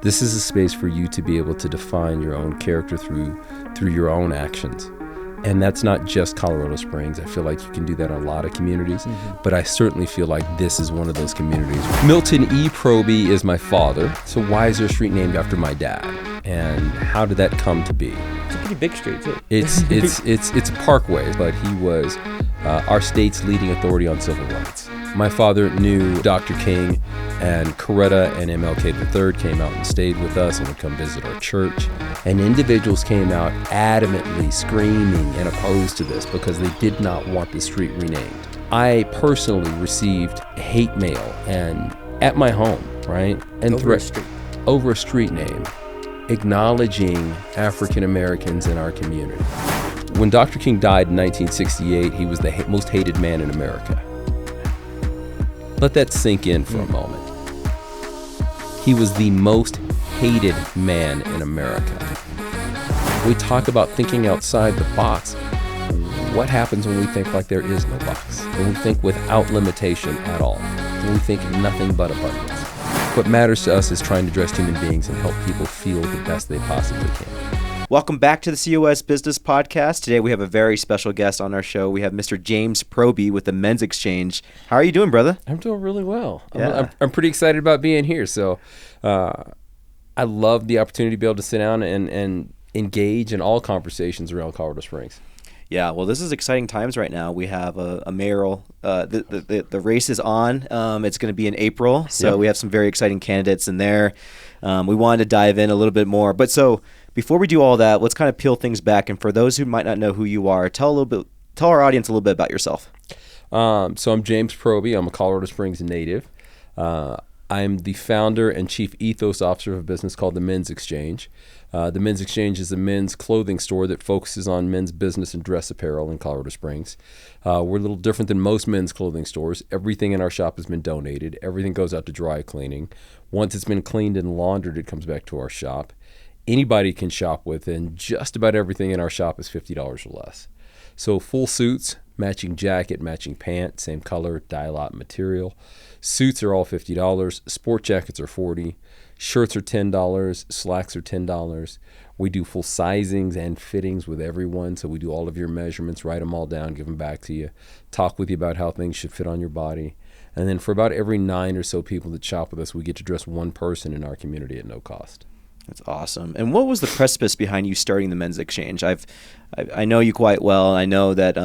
This is a space for you to be able to define your own character through your own actions. And that's not just Colorado Springs. I feel like you can do that in a lot of communities, but I certainly feel like this is one of those communities. Milton E. Proby is my father. So why is there a street named after my dad? And how did that come to be? It's a pretty big street too. It's Parkway, but he was our state's leading authority on civil rights. My father knew Dr. King, and Coretta and MLK III came out and stayed with us and would come visit our church. And individuals came out adamantly screaming and opposed to this because they did not want the street renamed. I personally received hate mail and at my home, right? And over a street name, acknowledging African Americans in our community. When Dr. King died in 1968, he was the most hated man in America. Let that sink in for a moment. He was the most hated man in America. We talk about thinking outside the box. What happens when we think like there is no box? When we think without limitation at all? When we think nothing but abundance? What matters to us is trying to dress human beings and help people feel the best they possibly can. Welcome back to the COS Business Podcast. Today we have a very special guest on our show. We have Mr. James Proby with the Men's Xchange. How are you doing, brother? I'm doing really well. Yeah. I'm pretty excited about being here. So I love the opportunity to be able to sit down and engage in all conversations around Colorado Springs. Yeah, well, this is exciting times right now. We have a mayoral. The race is on. It's going to be in April, so we have some very exciting candidates in there. We wanted to dive in a little bit more, but so before we do all that, let's kind of peel things back. And for those who might not know who you are, tell our audience a little bit about yourself. So I'm James Proby. I'm a Colorado Springs native. I'm the founder and chief ethos officer of a business called the Men's Xchange. The Men's Xchange is a men's clothing store that focuses on men's business and dress apparel in Colorado Springs. We're a little different than most men's clothing stores. Everything in our shop has been donated. Everything goes out to dry cleaning. Once it's been cleaned and laundered, it comes back to our shop. Anybody can shop with, and just about everything in our shop is $50 or less. So full suits, matching jacket, matching pant, same color, dye-lot material. Suits are all $50. Sport jackets are $40. Shirts are $10. Slacks are $10. We do full sizings and fittings with everyone. So we do all of your measurements, write them all down, give them back to you, talk with you about how things should fit on your body. And then for about every 9 or so people that shop with us, we get to dress one person in our community at no cost. That's awesome. And what was the precipice behind you starting the Men's Xchange? I know you quite well. I know that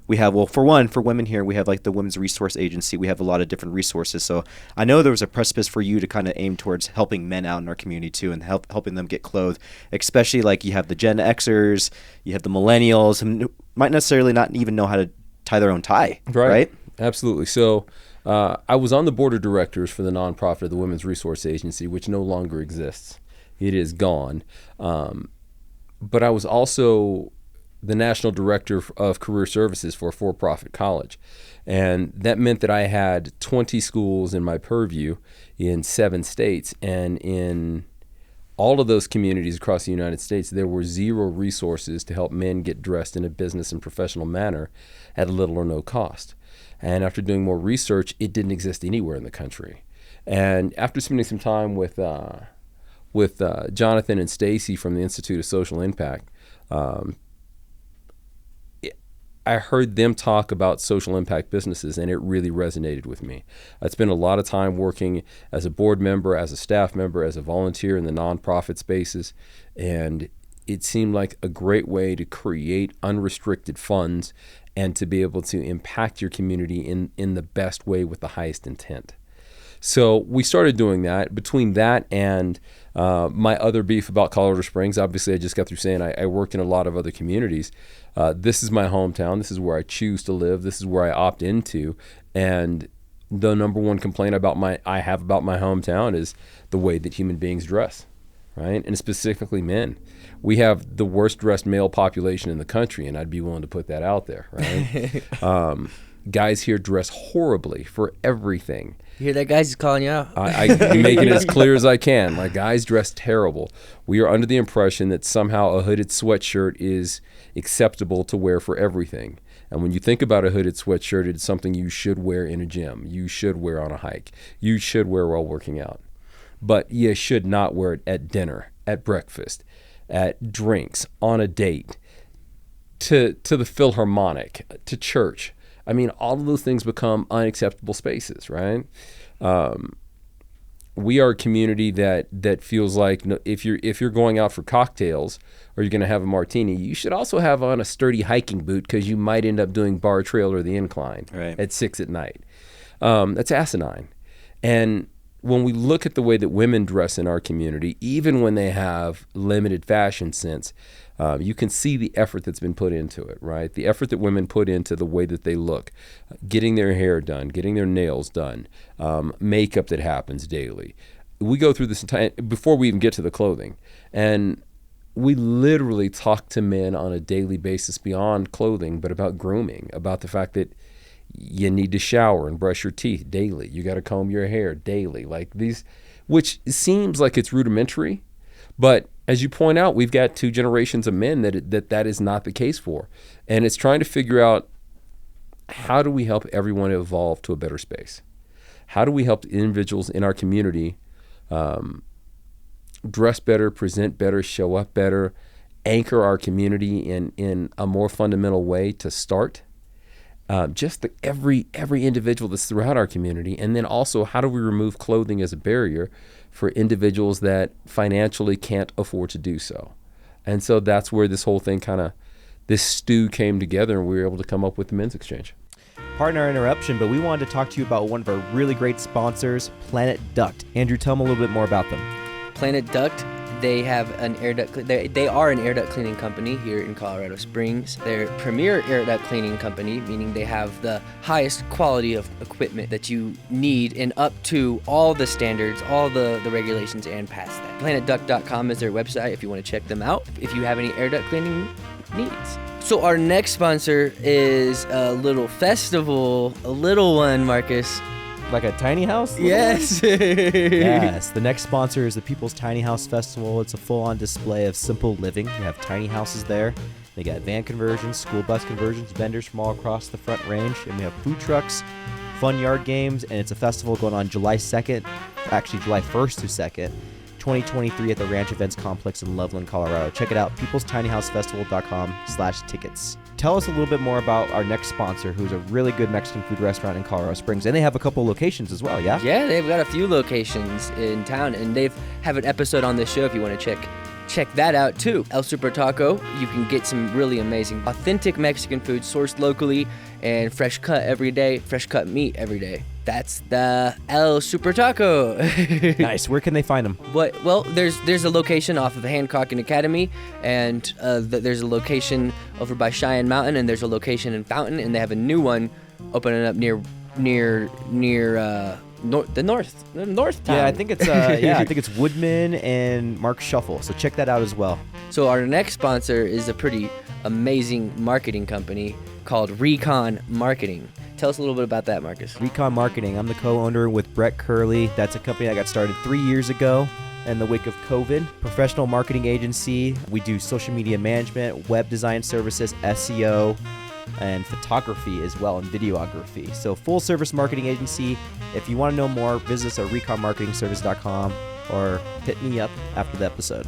we have, well, for women here, we have like the Women's Resource Agency. We have a lot of different resources. So I know there was a precipice for you to kind of aim towards helping men out in our community too, and helping them get clothed, especially like you have the Gen Xers, you have the millennials, who might necessarily not even know how to tie their own tie, right? Absolutely. So I was on the board of directors for the nonprofit of the Women's Resource Agency, which no longer exists. It is gone. But I was also the national director of career services for a for-profit college. And that meant that I had 20 schools in my purview in 7 states. And in all of those communities across the United States, there were 0 resources to help men get dressed in a business and professional manner at little or no cost. And after doing more research, it didn't exist anywhere in the country. And after spending some time with Jonathan and Stacy from the Institute of Social Impact, I heard them talk about social impact businesses, and it really resonated with me. I spent a lot of time working as a board member, as a staff member, as a volunteer in the nonprofit spaces, and it seemed like a great way to create unrestricted funds and to be able to impact your community in the best way with the highest intent. So we started doing that. Between that and my other beef about Colorado Springs, obviously I just got through saying I worked in a lot of other communities. This is my hometown. This is where I choose to live. This is where I opt into. And the number one complaint I have about my hometown is the way that human beings dress, right? And specifically men. We have the worst dressed male population in the country, and I'd be willing to put that out there, right? Guys here dress horribly for everything. You hear that, guys? He's calling you out. I'm making it as clear as I can. Like, guys dress terrible. We are under the impression that somehow a hooded sweatshirt is acceptable to wear for everything. And when you think about a hooded sweatshirt, it's something you should wear in a gym. You should wear on a hike. You should wear while working out. but you should not wear it at dinner, at breakfast, at drinks, on a date, to the Philharmonic, to church. I mean, all of those things become unacceptable spaces, right? We are a community that feels like if you're going out for cocktails or you're going to have a martini, you should also have on a sturdy hiking boot because you might end up doing bar trail or the incline at 6 at night. That's asinine. And when we look at the way that women dress in our community, even when they have limited fashion sense, you can see the effort that's been put into it, right? The effort that women put into the way that they look, getting their hair done, getting their nails done, makeup that happens daily. We go through this entire, before we even get to the clothing, and we literally talk to men on a daily basis beyond clothing, but about grooming, about the fact that you need to shower and brush your teeth daily. You got to comb your hair daily. Like these, which seems like it's rudimentary, but as you point out, we've got 2 generations of men that is not the case for. And it's trying to figure out, how do we help everyone evolve to a better space? How do we help individuals in our community dress better, present better, show up better, anchor our community in a more fundamental way to start? Every individual that's throughout our community. And then also, how do we remove clothing as a barrier for individuals that financially can't afford to do so? And so that's where this whole thing this stew came together, and we were able to come up with the Men's Xchange. Pardon our interruption, but we wanted to talk to you about one of our really great sponsors, Planet Duct. Andrew, tell them a little bit more about them. Planet Duct, they have an air duct. They are an air duct cleaning company here in Colorado Springs. They're premier air duct cleaning company, meaning they have the highest quality of equipment that you need and up to all the standards, all the regulations, and past that. PlanetDuct.com is their website if you want to check them out, if you have any air duct cleaning needs. So our next sponsor is a little festival, a little one, Marcus. Like a tiny house? Yes. Yes. The next sponsor is the People's Tiny House Festival. It's a full-on display of simple living. We have tiny houses there. They got van conversions, school bus conversions, vendors from all across the Front Range, and we have food trucks, fun yard games, and it's a festival going on July 2nd, actually July 1st through 2nd, 2023 at the Ranch Events Complex in Loveland, Colorado. Check it out, peoplestinyhousefestival.com/tickets. Tell us a little bit more about our next sponsor, who's a really good Mexican food restaurant in Colorado Springs. And they have a couple locations as well, yeah? Yeah, they've got a few locations in town, and they've have an episode on this show if you want to check that out too. El Super Taco, you can get some really amazing, authentic Mexican food sourced locally and fresh cut every day, fresh cut meat every day. That's the El Super Taco. Nice. Where can they find them? Well, there's a location off of Hancock and Academy, and there's a location over by Cheyenne Mountain, and there's a location in Fountain, and they have a new one opening up near the north town. Yeah, I think it's Woodman and Mark Shuffle. So check that out as well. So our next sponsor is a pretty amazing marketing company called Recon Marketing. Tell us a little bit about that, Marcus. Recon Marketing. I'm the co-owner with Brett Curley. That's a company that got started 3 years ago in the wake of COVID. Professional marketing agency. We do social media management, web design services, SEO, and photography as well, and videography. So full service marketing agency. If you want to know more, visit us at reconmarketingservice.com or hit me up after the episode.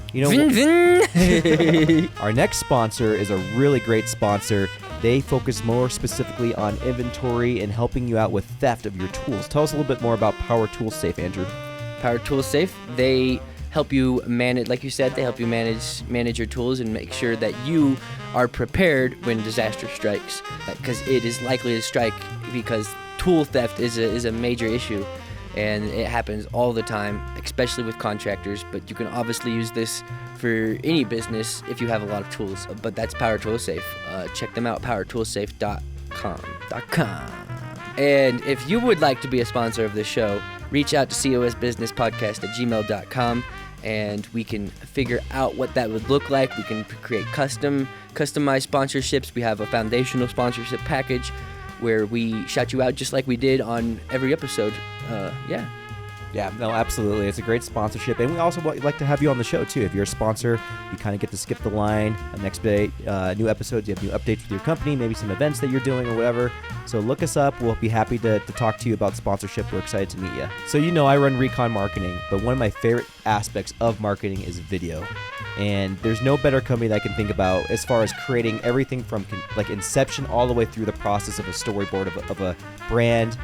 Our next sponsor is a really great sponsor. They focus more specifically on inventory and helping you out with theft of your tools. Tell us a little bit more about Power Tool Safe, Andrew. Power Tool Safe, they help you manage, like you said, they help you manage your tools and make sure that you are prepared when disaster strikes, because it is likely to strike, because tool theft is a major issue, and it happens all the time, especially with contractors. But you can obviously use this for any business if you have a lot of tools. But that's Power Tool Safe. Check them out, powertoolsafe.com. And if you would like to be a sponsor of this show, reach out to cosbusinesspodcast@gmail.com, and we can figure out what that would look like. We can create customized sponsorships. We have a foundational sponsorship package where we shout you out just like we did on every episode. Yeah, no, absolutely. It's a great sponsorship. And we also like to have you on the show, too. If you're a sponsor, you kind of get to skip the line. Next day, new episodes, you have new updates with your company, maybe some events that you're doing or whatever. So look us up. We'll be happy to talk to you about sponsorship. We're excited to meet you. So I run Recon Marketing, but one of my favorite aspects of marketing is video. And there's no better company that I can think about as far as creating everything from like inception all the way through the process of a storyboard of a brand,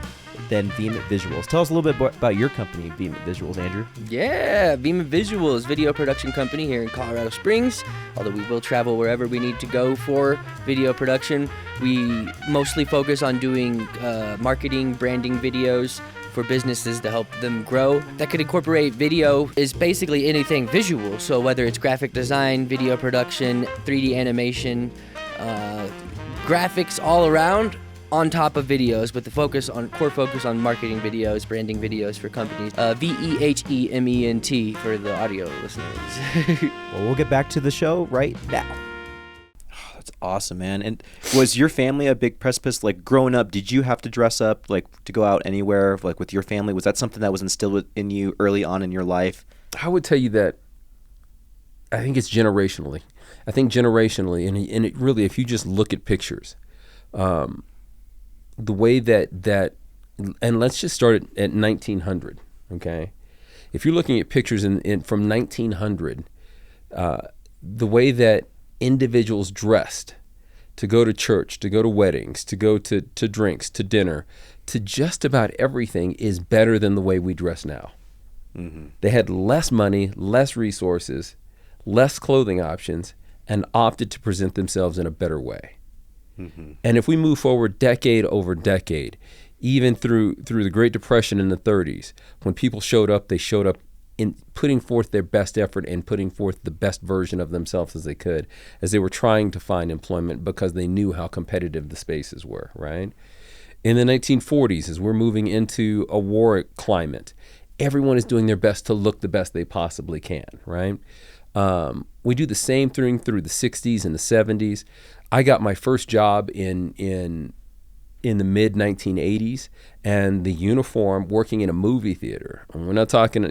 than Vehement Visuals. Tell us a little bit about your company, Vehement Visuals, Andrew. Yeah, Vehement Visuals, video production company here in Colorado Springs. Although we will travel wherever we need to go for video production, we mostly focus on doing marketing, branding videos for businesses to help them grow. That could incorporate video is basically anything visual. So whether it's graphic design, video production, 3D animation, graphics all around, on top of videos, with the core focus on marketing videos, branding videos for companies. VEHEMENT for the audio listeners. Well, we'll get back to the show right now. Oh, that's awesome, man. And was your family a big precipice? Like growing up, did you have to dress up like to go out anywhere like with your family? Was that something that was instilled in you early on in your life? I would tell you that I think it's generationally. And it really, if you just look at pictures, the way that and let's just start at 1900, okay? If you're looking at pictures from 1900, the way that individuals dressed to go to church, to go to weddings, to go to drinks, to dinner, to just about everything is better than the way we dress now. Mm-hmm. They had less money, less resources, less clothing options, and opted to present themselves in a better way. Mm-hmm. And if we move forward decade over decade, even through the Great Depression in the 30s, when people showed up, they showed up in putting forth their best effort and putting forth the best version of themselves as they could, as they were trying to find employment because they knew how competitive the spaces were, right? In the 1940s, as we're moving into a war climate, everyone is doing their best to look the best they possibly can, right? We do the same thing through the 60s and the 70s. I got my first job in the mid 1980s, and the uniform working in a movie theater. And we're not talking,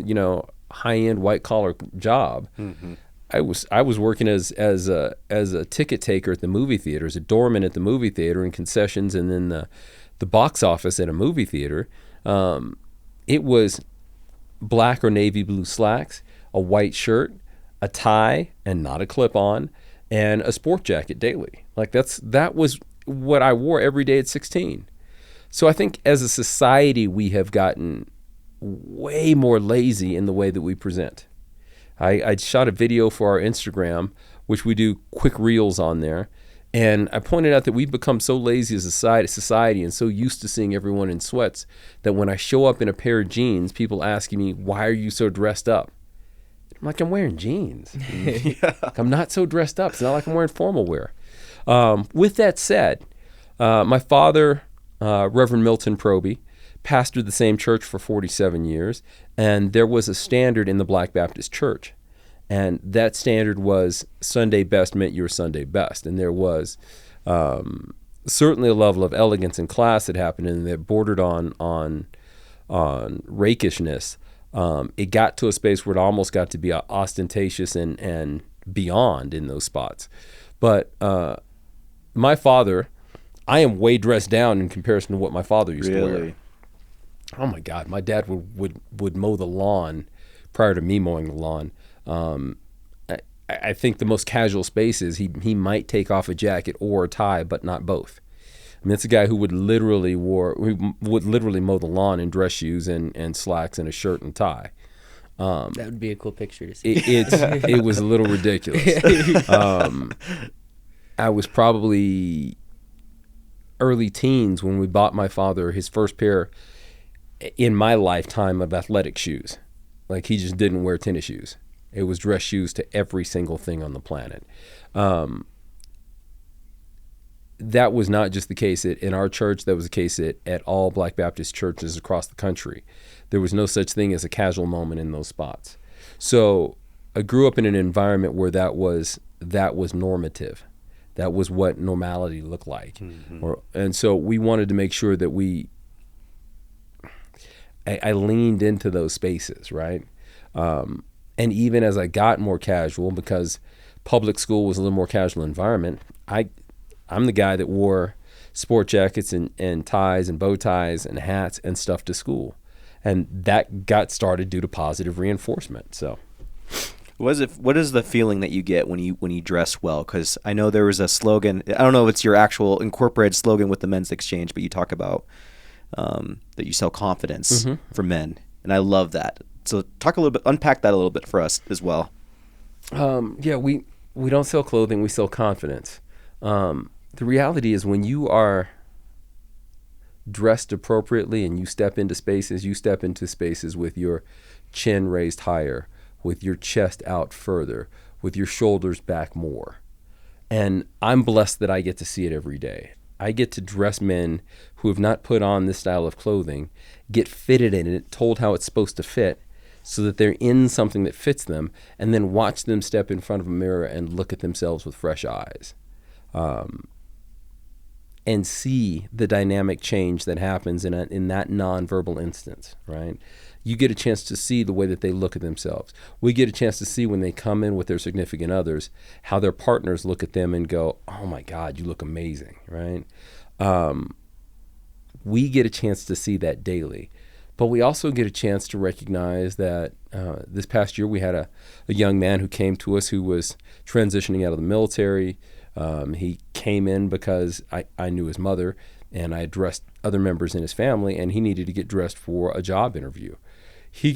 high end white collar job. Mm-hmm. I was working as a ticket taker at the movie theater, as a doorman at the movie theater, in concessions, and then the box office at a movie theater. It was black or navy blue slacks, a white shirt, a tie, and not a clip-on, and a sport jacket daily. Like that was what I wore every day at 16. So I think as a society, we have gotten way more lazy in the way that we present. I shot a video for our Instagram, which we do quick reels on there, and I pointed out that we've become so lazy as a society and so used to seeing everyone in sweats that when I show up in a pair of jeans, people asking me, "Why are you so dressed up?" I'm like, I'm wearing jeans. Yeah. I'm not so dressed up. It's not like I'm wearing formal wear. With that said, my father, Reverend Milton Proby, pastored the same church for 47 years, and there was a standard in the Black Baptist Church. And that standard was Sunday best meant you were Sunday best. And there was certainly a level of elegance and class that happened, and that bordered on rakishness. It got to a space where it almost got to be ostentatious and beyond in those spots. But my father, I am way dressed down in comparison to what my father used to wear. Oh my God, my dad would mow the lawn prior to me mowing the lawn. I think the most casual space is he might take off a jacket or a tie, but not both. I mean, it's a guy who would literally mow the lawn in dress shoes and slacks and a shirt and tie. That would be a cool picture to see. It was a little ridiculous. I was probably early teens when we bought my father his first pair in my lifetime of athletic shoes. Like, he just didn't wear tennis shoes. It was dress shoes to every single thing on the planet. That was not just the case in our church. That was the case at all Black Baptist churches across the country. There was no such thing as a casual moment in those spots. So I grew up in an environment where that was normative. That was what normality looked like. Mm-hmm. And so we wanted to make sure that I leaned into those spaces, right? And even as I got more casual, because public school was a little more casual environment, I'm the guy that wore sport jackets and ties and bow ties and hats and stuff to school. And that got started due to positive reinforcement. So what is the feeling that you get when you dress well? Because I know there was a slogan. I don't know if it's your actual incorporated slogan with the Men's Xchange, but you talk about that you sell confidence for men, and I love that. So talk a little bit, unpack that a little bit for us as well. Yeah, we don't sell clothing, we sell confidence. The reality is when you are dressed appropriately and you step into spaces with your chin raised higher, with your chest out further, with your shoulders back more. And I'm blessed that I get to see it every day. I get to dress men who have not put on this style of clothing, get fitted in it, told how it's supposed to fit, so that they're in something that fits them, and then watch them step in front of a mirror and look at themselves with fresh eyes. And see the dynamic change that happens in that nonverbal instance, right? You get a chance to see the way that they look at themselves. We get a chance to see when they come in with their significant others, how their partners look at them and go, oh my God, you look amazing, right? We get a chance to see that daily. But we also get a chance to recognize that this past year we had a young man who came to us who was transitioning out of the military. He came in because I knew his mother and I had dressed other members in his family, and he needed to get dressed for a job interview. He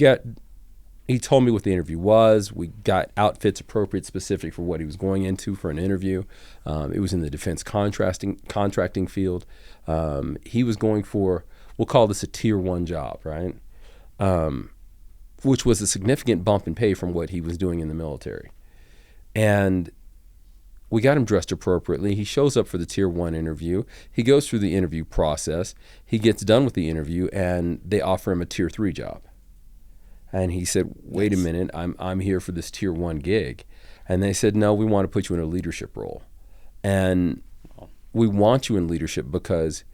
told me what the interview was. We got outfits appropriate, specific for what he was going into for an interview. It was in the defense contracting field. He was going for, we'll call this a tier 1 job, right? Which was a significant bump in pay from what he was doing in the military. And we got him dressed appropriately. He shows up for the tier 1 interview. He goes through the interview process. He gets done with the interview, and they offer him a tier 3 job. And he said, wait a minute, I'm here for this tier 1 gig. And they said, no, we want to put you in a leadership role. And we want you in leadership because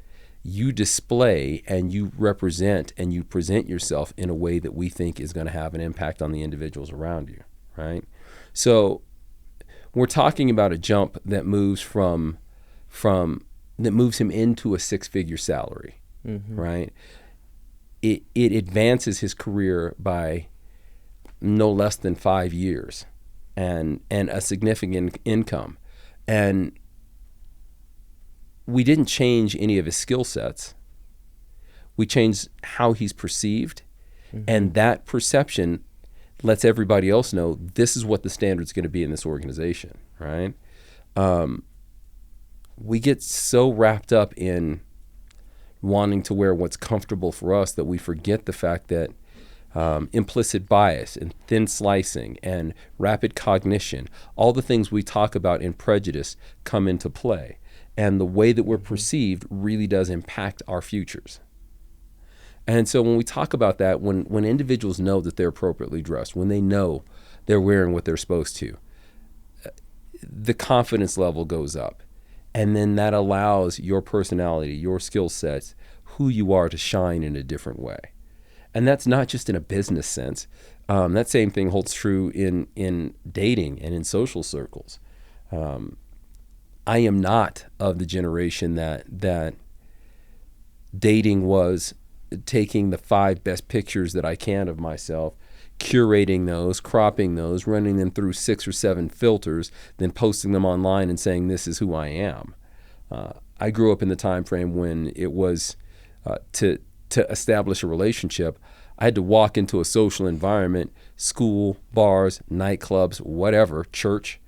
you display and you represent and you present yourself in a way that we think is going to have an impact on the individuals around you, right? So we're talking about a jump that moves that moves him into a 6-figure salary, right? It advances his career by no less than 5 years and a significant income. And we didn't change any of his skill sets. We changed how he's perceived, and that perception lets everybody else know this is what the standard's going to be in this organization, right? We get so wrapped up in wanting to wear what's comfortable for us that we forget the fact that implicit bias and thin slicing and rapid cognition, all the things we talk about in prejudice come into play. And the way that we're perceived really does impact our futures. And so when we talk about that, when individuals know that they're appropriately dressed, when they know they're wearing what they're supposed to, the confidence level goes up. And then that allows your personality, your skill sets, who you are to shine in a different way. And that's not just in a business sense. That same thing holds true in dating and in social circles. I am not of the generation that dating was taking the 5 best pictures that I can of myself, curating those, cropping those, running them through 6 or 7 filters, then posting them online and saying, this is who I am. I grew up in the time frame when it was to establish a relationship, I had to walk into a social environment, school, bars, nightclubs, whatever, church,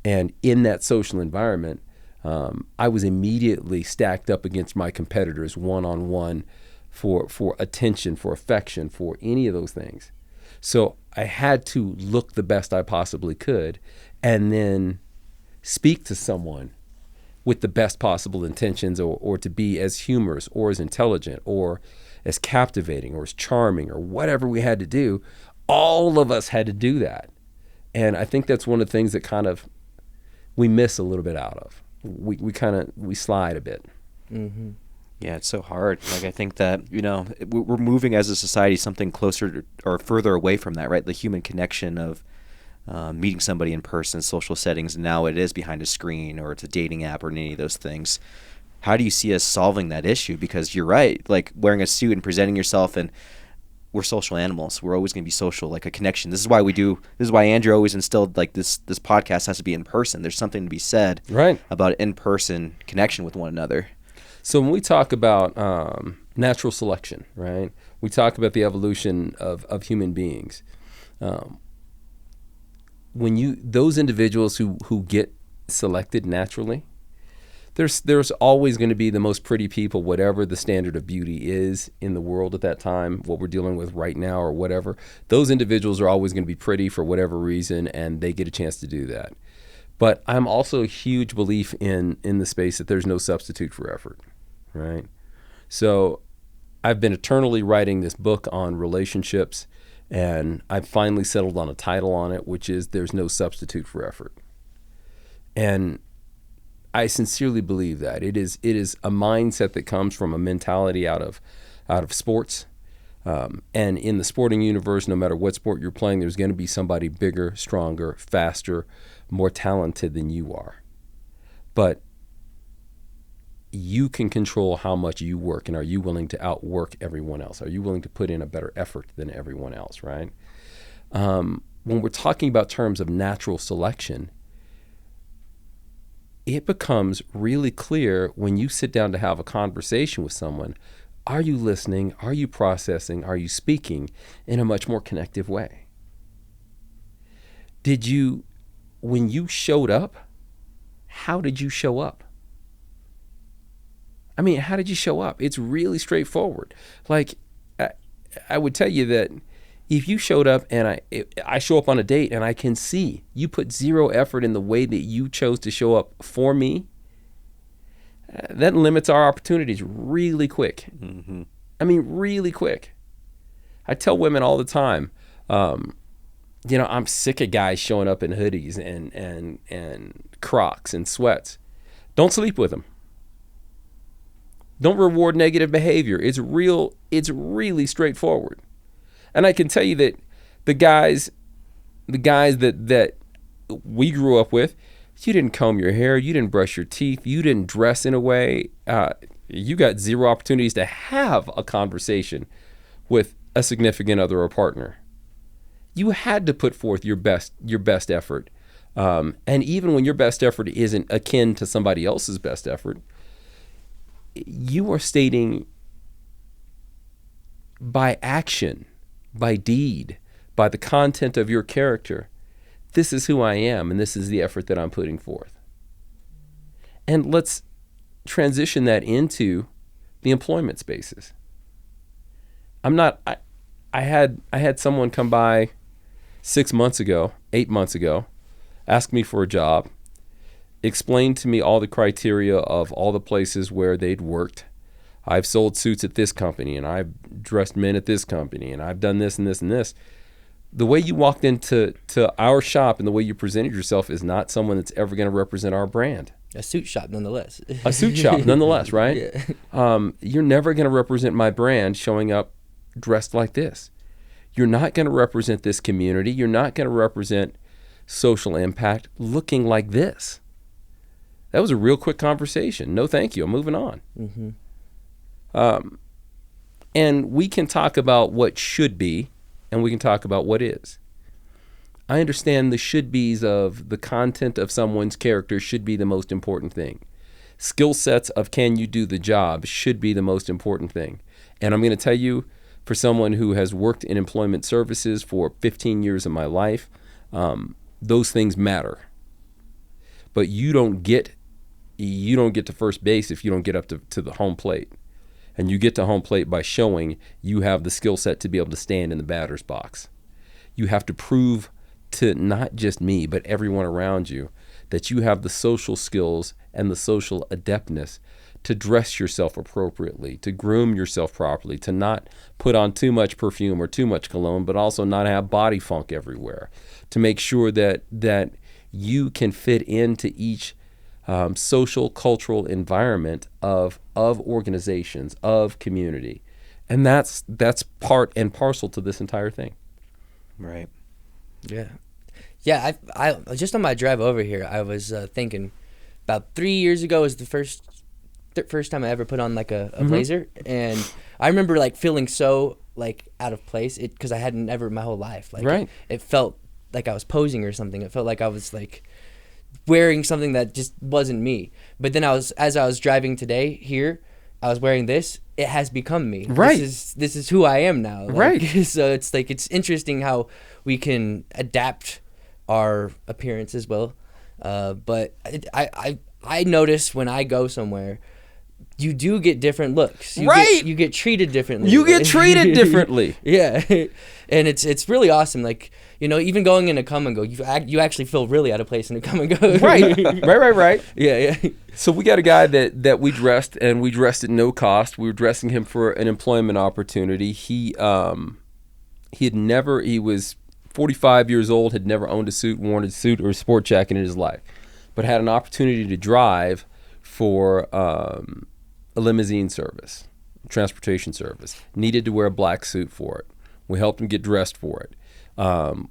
and in that social environment, I was immediately stacked up against my competitors one-on-one for attention, for affection, for any of those things. So I had to look the best I possibly could and then speak to someone with the best possible intentions or to be as humorous or as intelligent or as captivating or as charming or whatever we had to do. All of us had to do that. And I think that's one of the things that kind of we miss a little bit out of. We slide a bit. Mm-hmm. Yeah, it's so hard. Like, I think that, we're moving as a society something closer to, or further away from that, right? The human connection of meeting somebody in person, social settings. Now it is behind a screen, or it's a dating app, or any of those things. How do you see us solving that issue? Because you're right, like wearing a suit and presenting yourself, and we're social animals. We're always going to be social, like a connection. This is why Andrew always instilled like this podcast has to be in person. There's something to be said Right. about in-person connection with one another. So when we talk about natural selection, right? We talk about the evolution of human beings. Those individuals who get selected naturally, there's always going to be the most pretty people, whatever the standard of beauty is in the world at that time, what we're dealing with right now or whatever. Those individuals are always going to be pretty for whatever reason, and they get a chance to do that. But I'm also a huge belief in the space that there's no substitute for effort, right? So I've been eternally writing this book on relationships, and I've finally settled on a title on it, which is There's No Substitute for Effort. And I sincerely believe that. It is a mindset that comes from a mentality out of sports. And in the sporting universe, no matter what sport you're playing, there's going to be somebody bigger, stronger, faster, more talented than you are. But you can control how much you work, and are you willing to outwork everyone else? Are you willing to put in a better effort than everyone else, right? When we're talking about terms of natural selection, it becomes really clear when you sit down to have a conversation with someone. Are you listening? Are you processing? Are you speaking in a much more connective way? When you showed up, how did you show up? I mean, how did you show up? It's really straightforward. Like, I would tell you that if you showed up and I show up on a date and I can see you put zero effort in the way that you chose to show up for me, that limits our opportunities really quick. Mm-hmm. I mean, really quick. I tell women all the time, I'm sick of guys showing up in hoodies and Crocs and sweats. Don't sleep with them. Don't reward negative behavior. It's really straightforward. And I can tell you that the guys that we grew up with, you didn't comb your hair, you didn't brush your teeth, you didn't dress in a way, you got zero opportunities to have a conversation with a significant other or partner. You had to put forth your best effort. And even when your best effort isn't akin to somebody else's best effort, you are stating by action, by deed, by the content of your character, this is who I am and this is the effort that I'm putting forth. And let's transition that into the employment spaces. I had someone come by 8 months ago, ask me for a job, explain to me all the criteria of all the places where they'd worked. I've sold suits at this company, and I've dressed men at this company, and I've done this and this and this. The way you walked into our shop and the way you presented yourself is not someone that's ever going to represent our brand. A suit shop, nonetheless. A suit shop, nonetheless, right? Yeah. You're never going to represent my brand showing up dressed like this. You're not going to represent this community. You're not going to represent social impact looking like this. That was a real quick conversation. No, thank you. I'm moving on. Mm-hmm. And we can talk about what should be, and we can talk about what is. I understand the should be's of the content of someone's character should be the most important thing. Skill sets of can you do the job should be the most important thing. And I'm going to tell you, for someone who has worked in employment services for 15 years of my life, those things matter. But you don't get to first base if you don't get up to the home plate. And you get to home plate by showing you have the skill set to be able to stand in the batter's box. You have to prove to not just me, but everyone around you that you have the social skills and the social adeptness to dress yourself appropriately, to groom yourself properly, to not put on too much perfume or too much cologne, but also not have body funk everywhere, to make sure that you can fit into each social, cultural environment of organizations, of community. And that's part and parcel to this entire thing. Right. Yeah. Yeah, I just on my drive over here, I was thinking about 3 years ago was the first time I ever put on like a blazer, and I remember like feeling so like out of place because I hadn't ever my whole life. Like Right. it felt like I was posing or something. It felt like I was like wearing something that just wasn't me. But then as I was driving today here, I was wearing this. It has become me. Right. This is who I am now. Like, Right. So it's like it's interesting how we can adapt our appearance as well. But I notice when I go somewhere, you do get different looks. You get treated differently. You get treated differently. Yeah, and it's really awesome. Like, you know, even going in a come and go, you actually feel really out of place in a come and go. Right. Yeah. So we got a guy that we dressed, and we dressed at no cost. We were dressing him for an employment opportunity. He was 45 years old, had never owned a suit, worn a suit or a sport jacket in his life, but had an opportunity to drive for a limousine service, transportation service. Needed to wear a black suit for it. We helped him get dressed for it.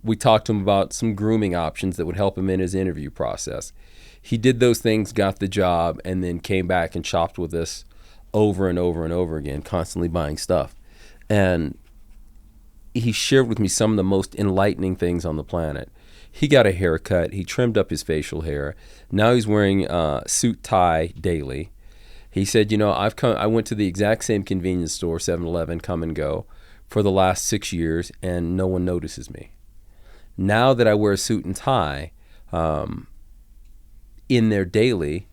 We talked to him about some grooming options that would help him in his interview process. He did those things, got the job, and then came back and shopped with us over and over and over again, constantly buying stuff. And he shared with me some of the most enlightening things on the planet. He got a haircut. He trimmed up his facial hair. Now he's wearing a suit tie daily. He said, you know, I went to the exact same convenience store, 7-Eleven, come and go, for the last 6 years, and no one notices me. Now that I wear a suit and tie in there daily,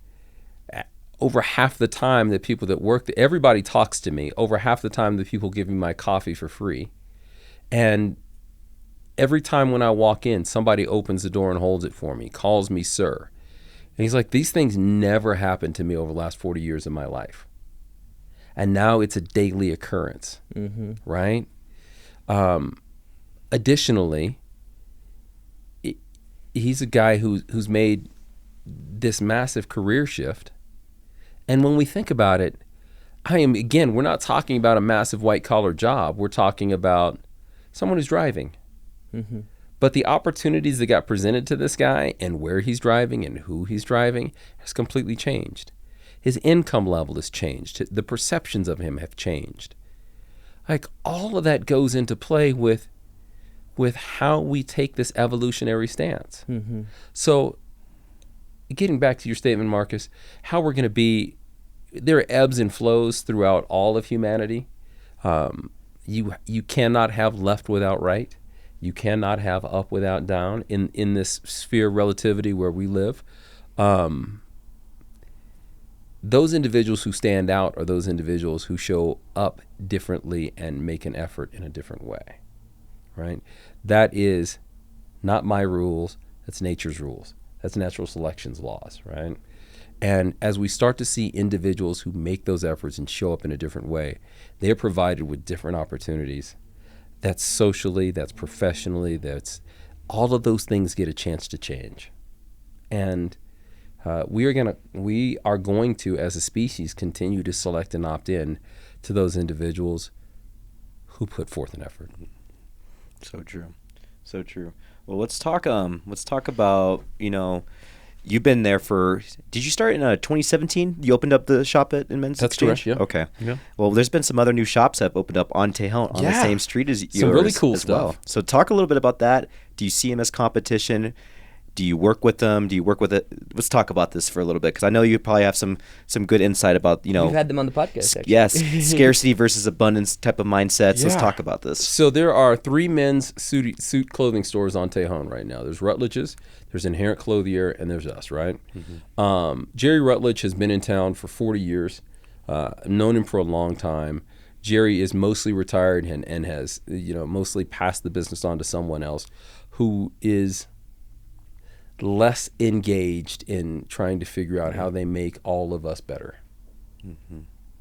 over half the time the people that work there, everybody talks to me. Over half the time the people give me my coffee for free. And every time when I walk in, somebody opens the door and holds it for me, calls me sir. And he's like, these things never happened to me over the last 40 years of my life. And now it's a daily occurrence, right? Additionally, he's a guy who's made this massive career shift. And when we think about it, we're not talking about a massive white collar job. We're talking about someone who's driving. But the opportunities that got presented to this guy and where he's driving and who he's driving has completely changed. His income level has changed. The perceptions of him have changed. Like, all of that goes into play with how we take this evolutionary stance. So getting back to your statement, Marcus, how we're going to be, there are ebbs and flows throughout all of humanity. You cannot have left without right. You cannot have up without down in this sphere of relativity where we live. Those individuals who stand out are those individuals who show up differently and make an effort in a different way, right? That is not my rules. That's nature's rules. That's natural selection's laws, right? And as we start to see individuals who make those efforts and show up in a different way, they are provided with different opportunities. That's socially, that's professionally, that's all of those things get a chance to change. And we are going to, as a species, continue to select and opt in to those individuals who put forth an effort. So true. Well, let's talk about, you know, you've been there did you start in 2017? You opened up the shop in Men's Exchange? That's correct, yeah. Okay. Yeah. Well, there's been some other new shops that have opened up on Tejon on the same street as yours. Some really cool as stuff. Well. So talk a little bit about that. Do you see them as competition? Do you work with them? Do you work with it? Let's talk about this for a little bit, because I know you probably have some good insight about, you know. We've had them on the podcast, actually. Yes, scarcity versus abundance type of mindsets. Yeah. Let's talk about this. So there are 3 men's suit clothing stores on Tejon right now. There's Rutledge's, there's Inherent Clothier, and there's us, right? Jerry Rutledge has been in town for 40 years. I've known him for a long time. Jerry is mostly retired and has, you know, mostly passed the business on to someone else who is less engaged in trying to figure out how they make all of us better,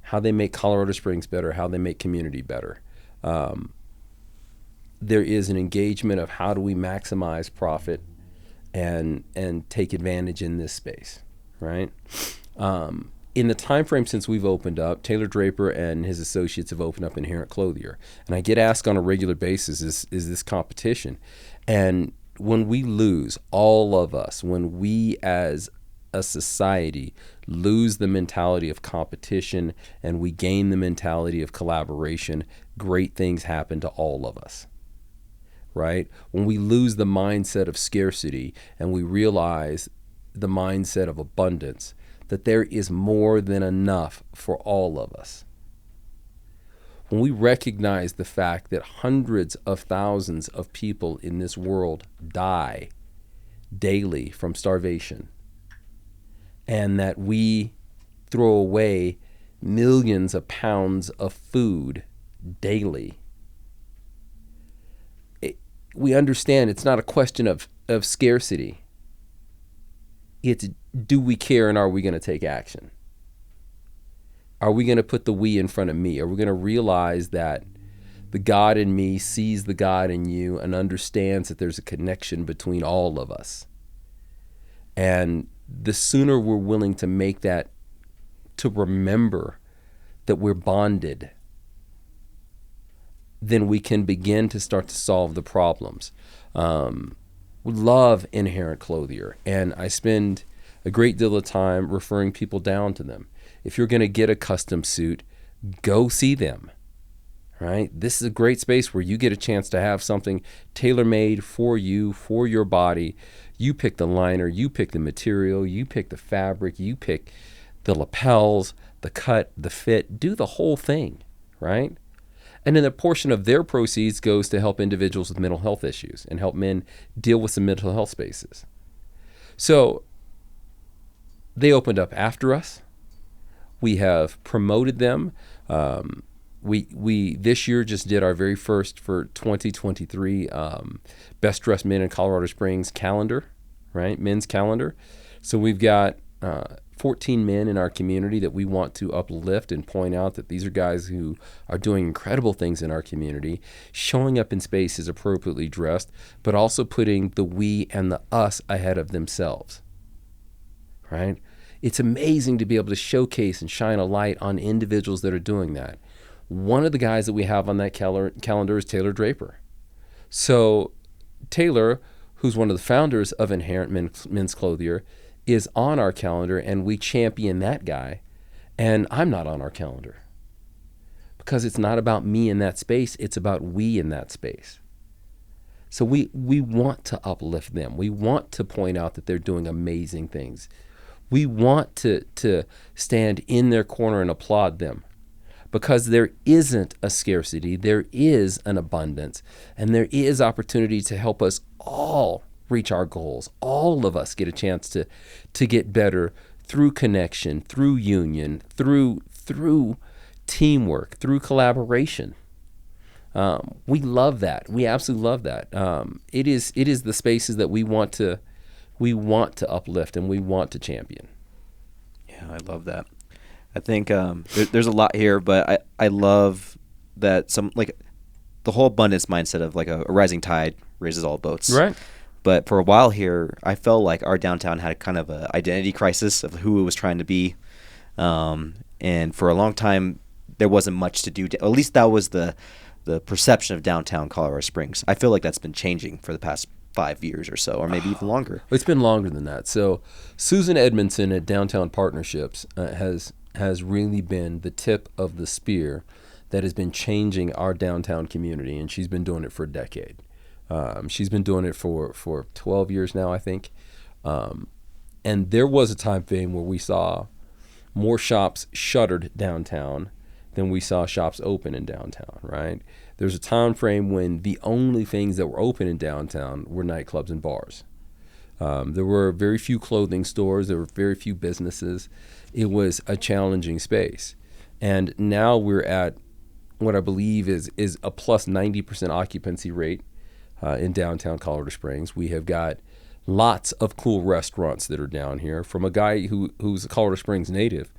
how they make Colorado Springs better, how they make community better. There is an engagement of how do we maximize profit and take advantage in this space, right? In the time frame since we've opened up, Taylor Draper and his associates have opened up Inherent Clothier. And I get asked on a regular basis, is this competition? And when we lose, all of us, when we as a society lose the mentality of competition and we gain the mentality of collaboration, great things happen to all of us, right? When we lose the mindset of scarcity and we realize the mindset of abundance, that there is more than enough for all of us. When we recognize the fact that hundreds of thousands of people in this world die daily from starvation, and that we throw away millions of pounds of food daily, we understand it's not a question of scarcity. It's, do we care and are we going to take action? Are we going to put the we in front of me? Are we going to realize that the God in me sees the God in you and understands that there's a connection between all of us? And the sooner we're willing to make that, to remember that we're bonded, then we can begin to start to solve the problems. We love Inherent Clothier, and I spend a great deal of time referring people down to them. If you're going to get a custom suit, go see them, right? This is a great space where you get a chance to have something tailor-made for you, for your body. You pick the liner, you pick the material, you pick the fabric, you pick the lapels, the cut, the fit, do the whole thing, right? And then a portion of their proceeds goes to help individuals with mental health issues and help men deal with some mental health spaces. So they opened up after us. We have promoted them. We this year just did our very first for 2023 Best Dressed Men in Colorado Springs calendar, right? Men's calendar. So we've got 14 men in our community that we want to uplift and point out that these are guys who are doing incredible things in our community, showing up in spaces appropriately dressed, but also putting the we and the us ahead of themselves, right? It's amazing to be able to showcase and shine a light on individuals that are doing that. One of the guys that we have on that calendar is Taylor Draper. So Taylor, who's one of the founders of Inherent Men's Clothier, is on our calendar, and we champion that guy, and I'm not on our calendar because it's not about me in that space, it's about we in that space. So we want to uplift them. We want to point out that they're doing amazing things. We want to stand in their corner and applaud them because there isn't a scarcity, there is an abundance, and there is opportunity to help us all reach our goals. All of us get a chance to get better through connection, through union, through teamwork, through collaboration. We love that. We absolutely love that. It is the spaces that we want to uplift and we want to champion. Yeah, I love that. I think there's a lot here, but I love that the whole abundance mindset of like a rising tide raises all boats. Right. But for a while here, I felt like our downtown had kind of an identity crisis of who it was trying to be. And for a long time, there wasn't much to do. At least that was the perception of downtown Colorado Springs. I feel like that's been changing for the past 5 years or so, or maybe even longer. It's been longer than that. So Susan Edmondson at Downtown Partnerships has really been the tip of the spear that has been changing our downtown community, and she's been doing it for a decade. She's been doing it for 12 years now, I think. And there was a time frame where we saw more shops shuttered downtown than we saw shops open in downtown, right? There's a time frame when the only things that were open in downtown were nightclubs and bars. There were very few clothing stores. There were very few businesses. It was a challenging space. And now we're at what I believe is a plus 90% occupancy rate in downtown Colorado Springs. We have got lots of cool restaurants that are down here. From a guy who's a Colorado Springs native,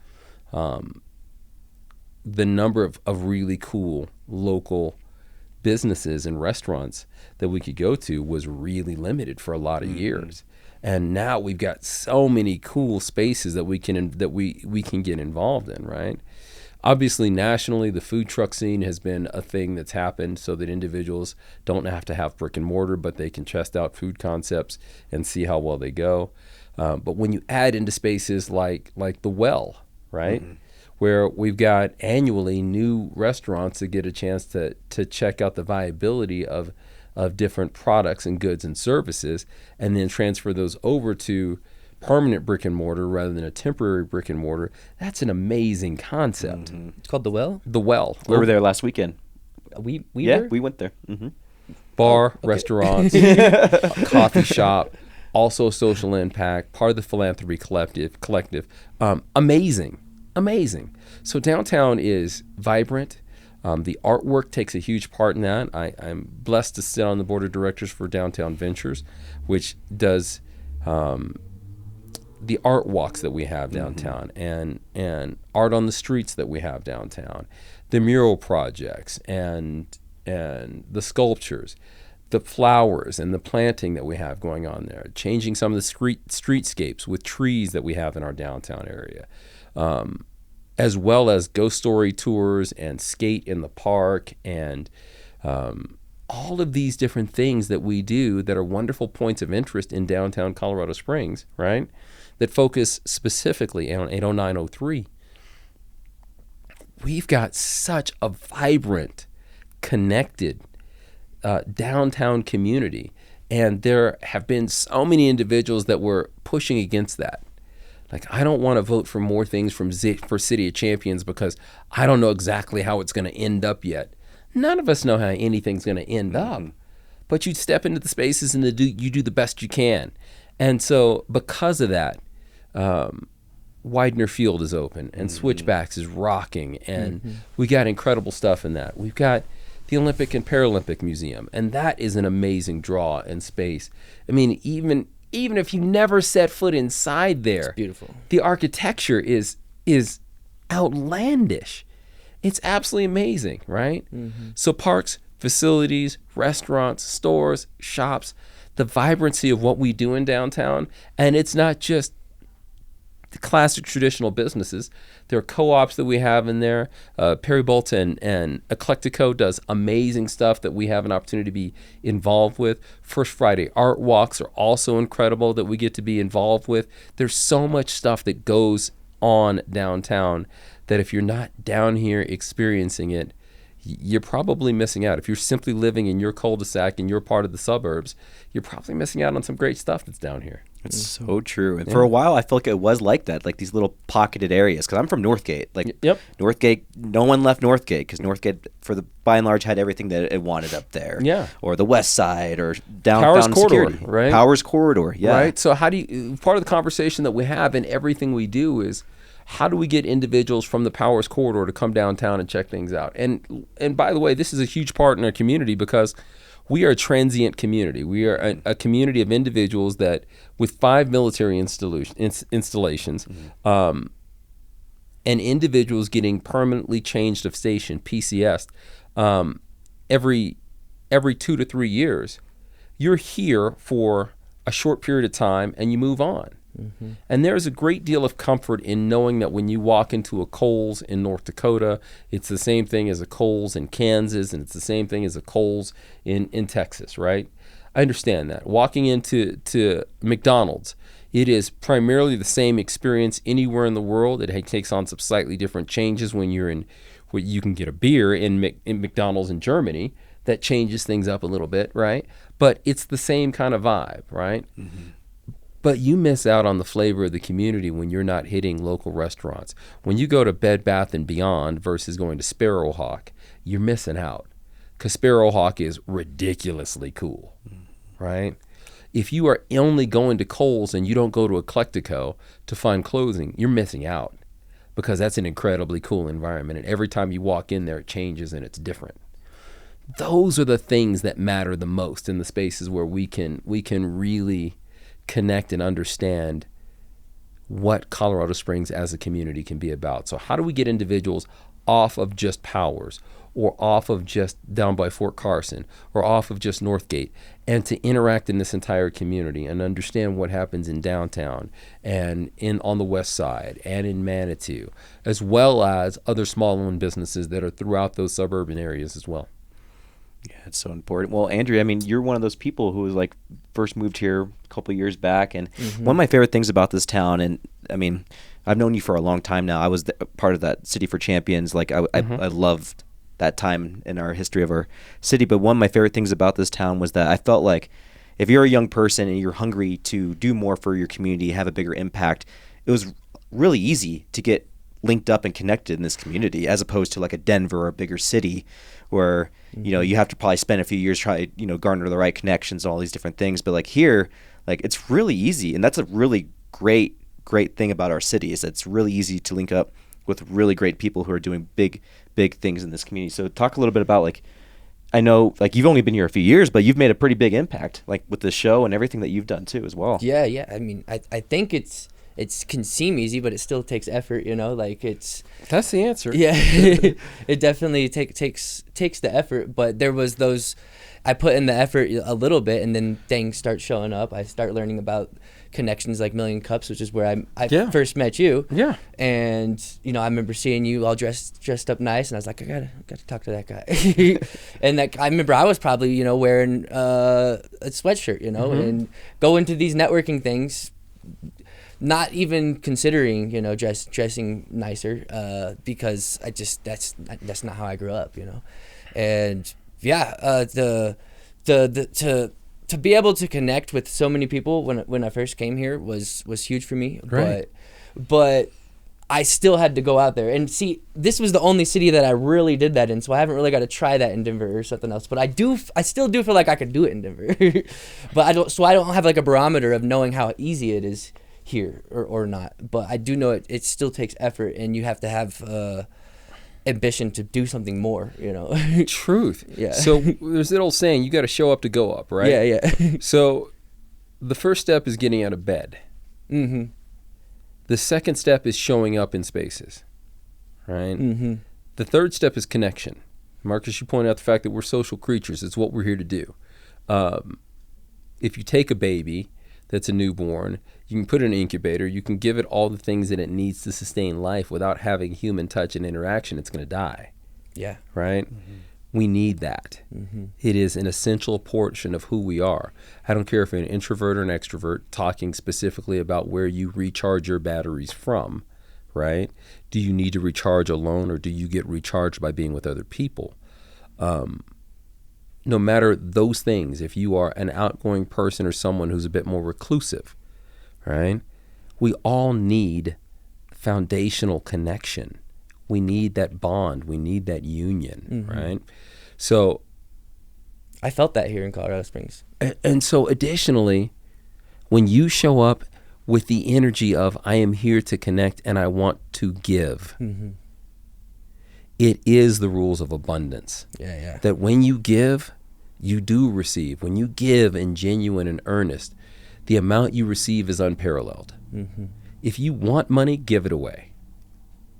the number of really cool local businesses and restaurants that we could go to was really limited for a lot of years. And now we've got so many cool spaces that we can get involved in, right? Obviously, nationally, the food truck scene has been a thing that's happened so that individuals don't have to have brick and mortar, but they can test out food concepts and see how well they go. But when you add into spaces like the Well, right, where we've got annually new restaurants that get a chance to check out the viability of different products and goods and services, and then transfer those over to permanent brick and mortar rather than a temporary brick and mortar. That's an amazing concept. It's called The Well? The Well. We were there last weekend. We went there. Bar, restaurants, coffee shop, also social impact, part of the philanthropy collective. Amazing. So downtown is vibrant. The artwork takes a huge part in that. I'm blessed to sit on the board of directors for Downtown Ventures, which does the art walks that we have downtown, and art on the streets that we have downtown, the mural projects and the sculptures, the flowers and the planting that we have going on there, changing some of the streetscapes with trees that we have in our downtown area, as well as ghost story tours and skate in the park and all of these different things that we do that are wonderful points of interest in downtown Colorado Springs, right? That focus specifically on 80903. We've got such a vibrant, connected downtown community, and there have been so many individuals that were pushing against that. Like, I don't want to vote for more things for City of Champions because I don't know exactly how it's going to end up yet. None of us know how anything's going to end up, but you step into the spaces and you do the best you can. And so because of that, Widener Field is open and Switchbacks is rocking, and we got incredible stuff in that. We've got the Olympic and Paralympic Museum, and that is an amazing draw and space. I mean, even if you never set foot inside there, It's beautiful. the architecture is outlandish. It's absolutely amazing, right? So parks, facilities, restaurants, stores, shops, the vibrancy of what we do in downtown, and it's not just the classic traditional businesses. There are co-ops that we have in there. Perry Bolton and Eclectico does amazing stuff that we have an opportunity to be involved with. First Friday art walks are also incredible that we get to be involved with. There's so much stuff that goes on downtown that if you're not down here experiencing it, you're probably missing out. If you're simply living in your cul-de-sac in your part of the suburbs, you're probably missing out on some great stuff that's down here. It's so true. And for a while, I felt like it was like that, like these little pocketed areas. Because I'm from Northgate. Like, Northgate, no one left Northgate because Northgate, by and large, had everything that it wanted up there. Yeah. Or the West Side, or downtown Powers Corridor, security. right? Powers Corridor, yeah. Right. So part of the conversation that we have in everything we do is, how do we get individuals from the Powers Corridor to come downtown and check things out? And by the way, this is a huge part in our community because we are a transient community. We are a community of individuals that, with 5 military installations, and individuals getting permanently changed of station, PCS, every 2 to 3 years, you're here for a short period of time and you move on. And there's a great deal of comfort in knowing that when you walk into a Kohl's in North Dakota, it's the same thing as a Kohl's in Kansas, and it's the same thing as a Kohl's in Texas, right? I understand that. Walking into McDonald's, it is primarily the same experience anywhere in the world. It takes on some slightly different changes when you're in, where you can get a beer in McDonald's in Germany. That changes things up a little bit, right? But it's the same kind of vibe, right? But you miss out on the flavor of the community when you're not hitting local restaurants. When you go to Bed Bath & Beyond versus going to Sparrowhawk, you're missing out. Because Sparrowhawk is ridiculously cool, right? If you are only going to Kohl's and you don't go to Eclectico to find clothing, you're missing out. Because that's an incredibly cool environment. And every time you walk in there, it changes and it's different. Those are the things that matter the most in the spaces where we can really connect and understand what Colorado Springs as a community can be about. So how do we get individuals off of just Powers or off of just down by Fort Carson or off of just Northgate, and to interact in this entire community and understand what happens in downtown and on the west side and in Manitou, as well as other small-owned businesses that are throughout those suburban areas as well. Yeah, it's so important. Well, Andrea, I mean, you're one of those people who was like first moved here a couple of years back, and one of my favorite things about this town, and I mean, I've known you for a long time now. I was part of that City for Champions. Like I loved that time in our history of our city. But one of my favorite things about this town was that I felt like if you're a young person and you're hungry to do more for your community, have a bigger impact, it was really easy to get linked up and connected in this community, as opposed to like a Denver or a bigger city where, you know, you have to probably spend a few years trying to, you know, garner the right connections and all these different things. But like here, like it's really easy. And that's a really great thing about our city, is that it's really easy to link up with really great people who are doing big things in this community. So talk a little bit about, like, I know like you've only been here a few years, but you've made a pretty big impact, like with the show and everything that you've done too as well. Yeah. I mean, I think it can seem easy, but it still takes effort, you know, like That's the answer. Yeah, it definitely takes the effort, but there was those, I put in the effort a little bit, and then things start showing up. I start learning about connections like Million Cups, which is where I first met you. Yeah. And, you know, I remember seeing you all dressed up nice, and I was like, I gotta talk to that guy. And I remember I was probably, you know, wearing a sweatshirt, you know, and going to these networking things, not even considering, you know, dressing nicer, because that's not how I grew up, you know. And yeah, to be able to connect with so many people when I first came here was huge for me. Right. But I still had to go out there and see. This was the only city that I really did that in, so I haven't really got to try that in Denver or something else. But I still do feel like I could do it in Denver. But I don't have like a barometer of knowing how easy it is here or not. But I do know it still takes effort, and you have to have ambition to do something more, you know. Truth. Yeah. So there's that old saying, you got to show up to go up, right? Yeah. So the first step is getting out of bed. Mm-hmm. The second step is showing up in spaces, right? Mm-hmm. The third step is connection. Marcus, you point out the fact that we're social creatures. It's what we're here to do. If you take a baby that's a newborn, you can put it in an incubator, you can give it all the things that it needs to sustain life without having human touch and interaction, it's going to die. Yeah. Right? Mm-hmm. We need that. Mm-hmm. It is an essential portion of who we are. I don't care if you're an introvert or an extrovert, talking specifically about where you recharge your batteries from, right? Do you need to recharge alone, or do you get recharged by being with other people? No matter those things, if you are an outgoing person or someone who's a bit more reclusive, right? We all need foundational connection. We need that bond. We need that union, right? So I felt that here in Colorado Springs. And so additionally, when you show up with the energy of, I am here to connect and I want to give, it is the rules of abundance. Yeah. That when you give, you do receive. When you give in genuine and earnest, the amount you receive is unparalleled. If you want money, give it away.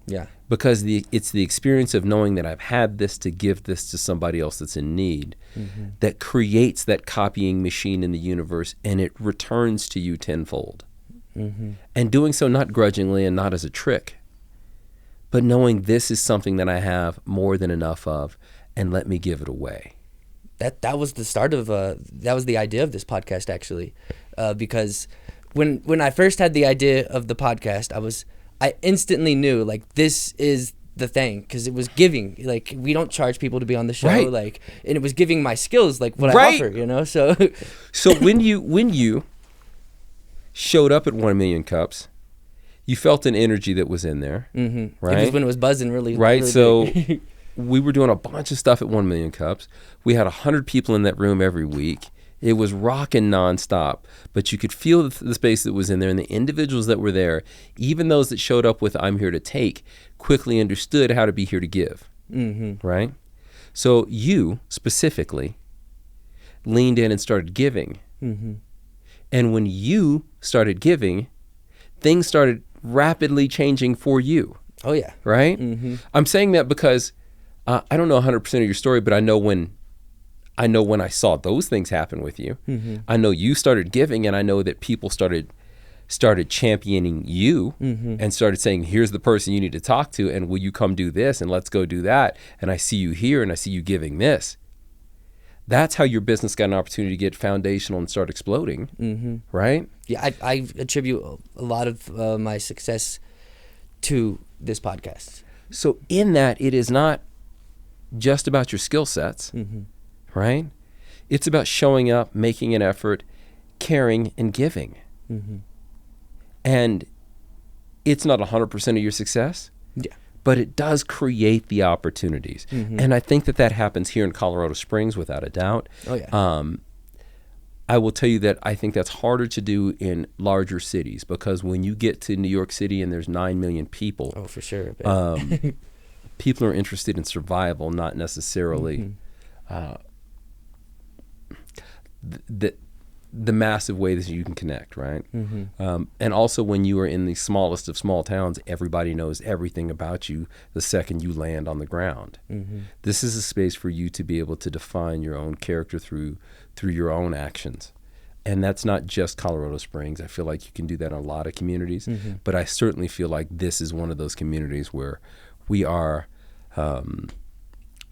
Yeah. Because it's the experience of knowing that I've had this to give this to somebody else that's in need that creates that copying machine in the universe, and it returns to you tenfold. And doing so not grudgingly and not as a trick, but knowing this is something that I have more than enough of, and let me give it away. That was the start of that was the idea of this podcast, actually, because when I first had the idea of the podcast, I instantly knew, like, this is the thing, because it was giving. Like, we don't charge people to be on the show, right. Like, and it was giving my skills, like what I offer, you know. So when you showed up at 1 Million Cups, you felt an energy that was in there, right? It was when it was buzzing really, right? Really so big. We were doing a bunch of stuff at 1 Million Cups. We had 100 people in that room every week. It was rocking nonstop, but you could feel the space that was in there, and the individuals that were there, even those that showed up with "I'm here to take," quickly understood how to be here to give, right? So you specifically leaned in and started giving, and when you started giving, things started rapidly changing for you. Oh yeah, right? I'm saying that because I don't know 100% of your story, but I know when I saw those things happen with you. Mm-hmm. I know you started giving, and I know that people started championing you Mm-hmm. and started saying, here's the person you need to talk to, and will you come do this, and let's go do that, and I see you here, and I see you giving this. That's how your business got an opportunity to get foundational and start exploding, Mm-hmm. right? Yeah, I attribute a lot of my success to this podcast. So in that, it is not just about your skill sets, Mm-hmm. right? It's about showing up, making an effort, caring, and giving. Mm-hmm. And it's not 100% of your success, Yeah. but it does create the opportunities. Mm-hmm. And I think that happens here in Colorado Springs without a doubt. Oh, yeah. I will tell you that I think that's harder to do in larger cities, because when you get to New York City and there's 9 million people, Oh, for sure. But people are interested in survival, not necessarily the massive way that you can connect, right? Mm-hmm. And also when you are in the smallest of small towns, everybody knows everything about you the second you land on the ground. Mm-hmm. This is a space for you to be able to define your own character through your own actions. And that's not just Colorado Springs. I feel like you can do that in a lot of communities, Mm-hmm. but I certainly feel like this is one of those communities where we are, one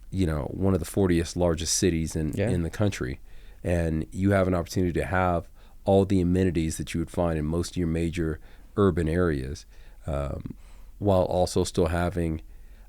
of the 40th largest cities in the country. And you have an opportunity to have all the amenities that you would find in most of your major urban areas, while also still having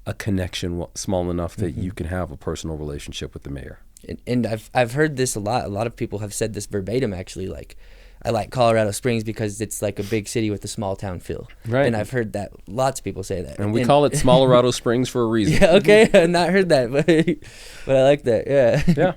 a connection small enough that you can have a personal relationship with the mayor. And I've heard this a lot. A lot of people have said this verbatim, actually. Like, I like Colorado Springs because it's like a big city with a small town feel. Right. And I've heard that lots of people say that. And we call it Smolorado Springs for a reason. Yeah. Okay. I've not heard that, but I like that. Yeah. Yeah.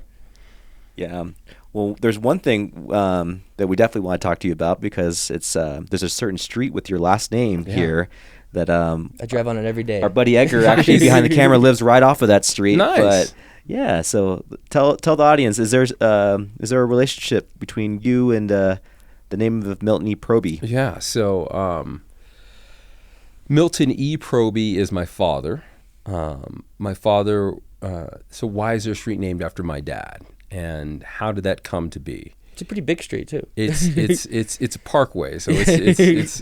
Yeah. Well, there's one thing that we definitely want to talk to you about, because it's there's a certain street with your last name here that I drive on it every day. our buddy Edgar, actually behind the camera, lives right off of that street. Nice. But yeah, so tell the audience, is there a relationship between you and the name of Milton E. Proby? Yeah. So Milton E. Proby is my father. So why is there a street named after my dad? And how did that come to be? It's a pretty big street too. It's a Parkway, so it's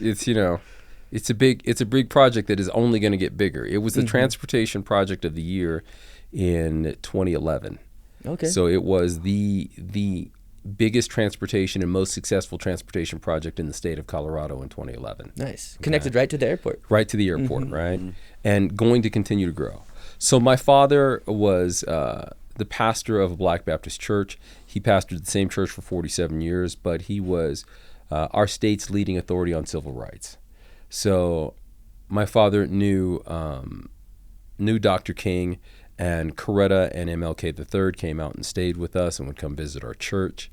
a big project that is only going to get bigger. It was the transportation project of the year in 2011. Okay. So it was the biggest transportation and most successful transportation project in the state of Colorado in 2011. Nice. Connected right to the airport. Right to the airport, right? And going to continue to grow. So my father was the pastor of a Black Baptist church. He pastored the same church for 47 years, but he was our state's leading authority on civil rights. So my father knew Dr. King, and Coretta and MLK III came out and stayed with us and would come visit our church.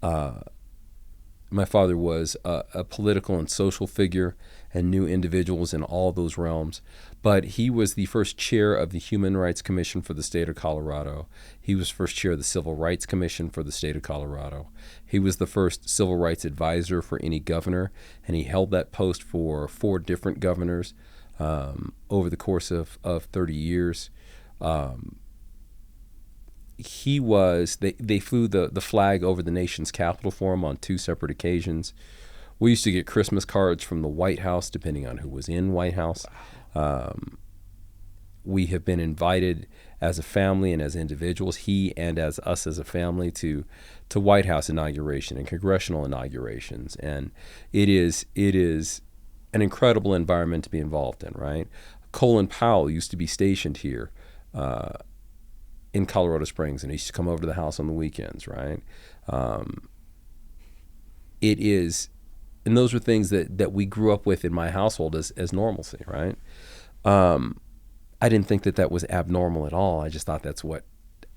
My father was a political and social figure and knew individuals in all those realms. But he was the first chair of the Human Rights Commission for the state of Colorado. He was first chair of the Civil Rights Commission for the state of Colorado. He was the first civil rights advisor for any governor, and he held that post for 4 different governors over the course of 30 years. They flew the flag over the nation's capital for him on 2 separate occasions. We used to get Christmas cards from the White House, depending on who was in White House. We have been invited as a family and as individuals, he and as us as a family, to White House inauguration and congressional inaugurations. And it is an incredible environment to be involved in, right? Colin Powell used to be stationed here in Colorado Springs, and he used to come over to the house on the weekends, right? And those were things that we grew up with in my household as normalcy, right? I didn't think that was abnormal at all. I just thought that's what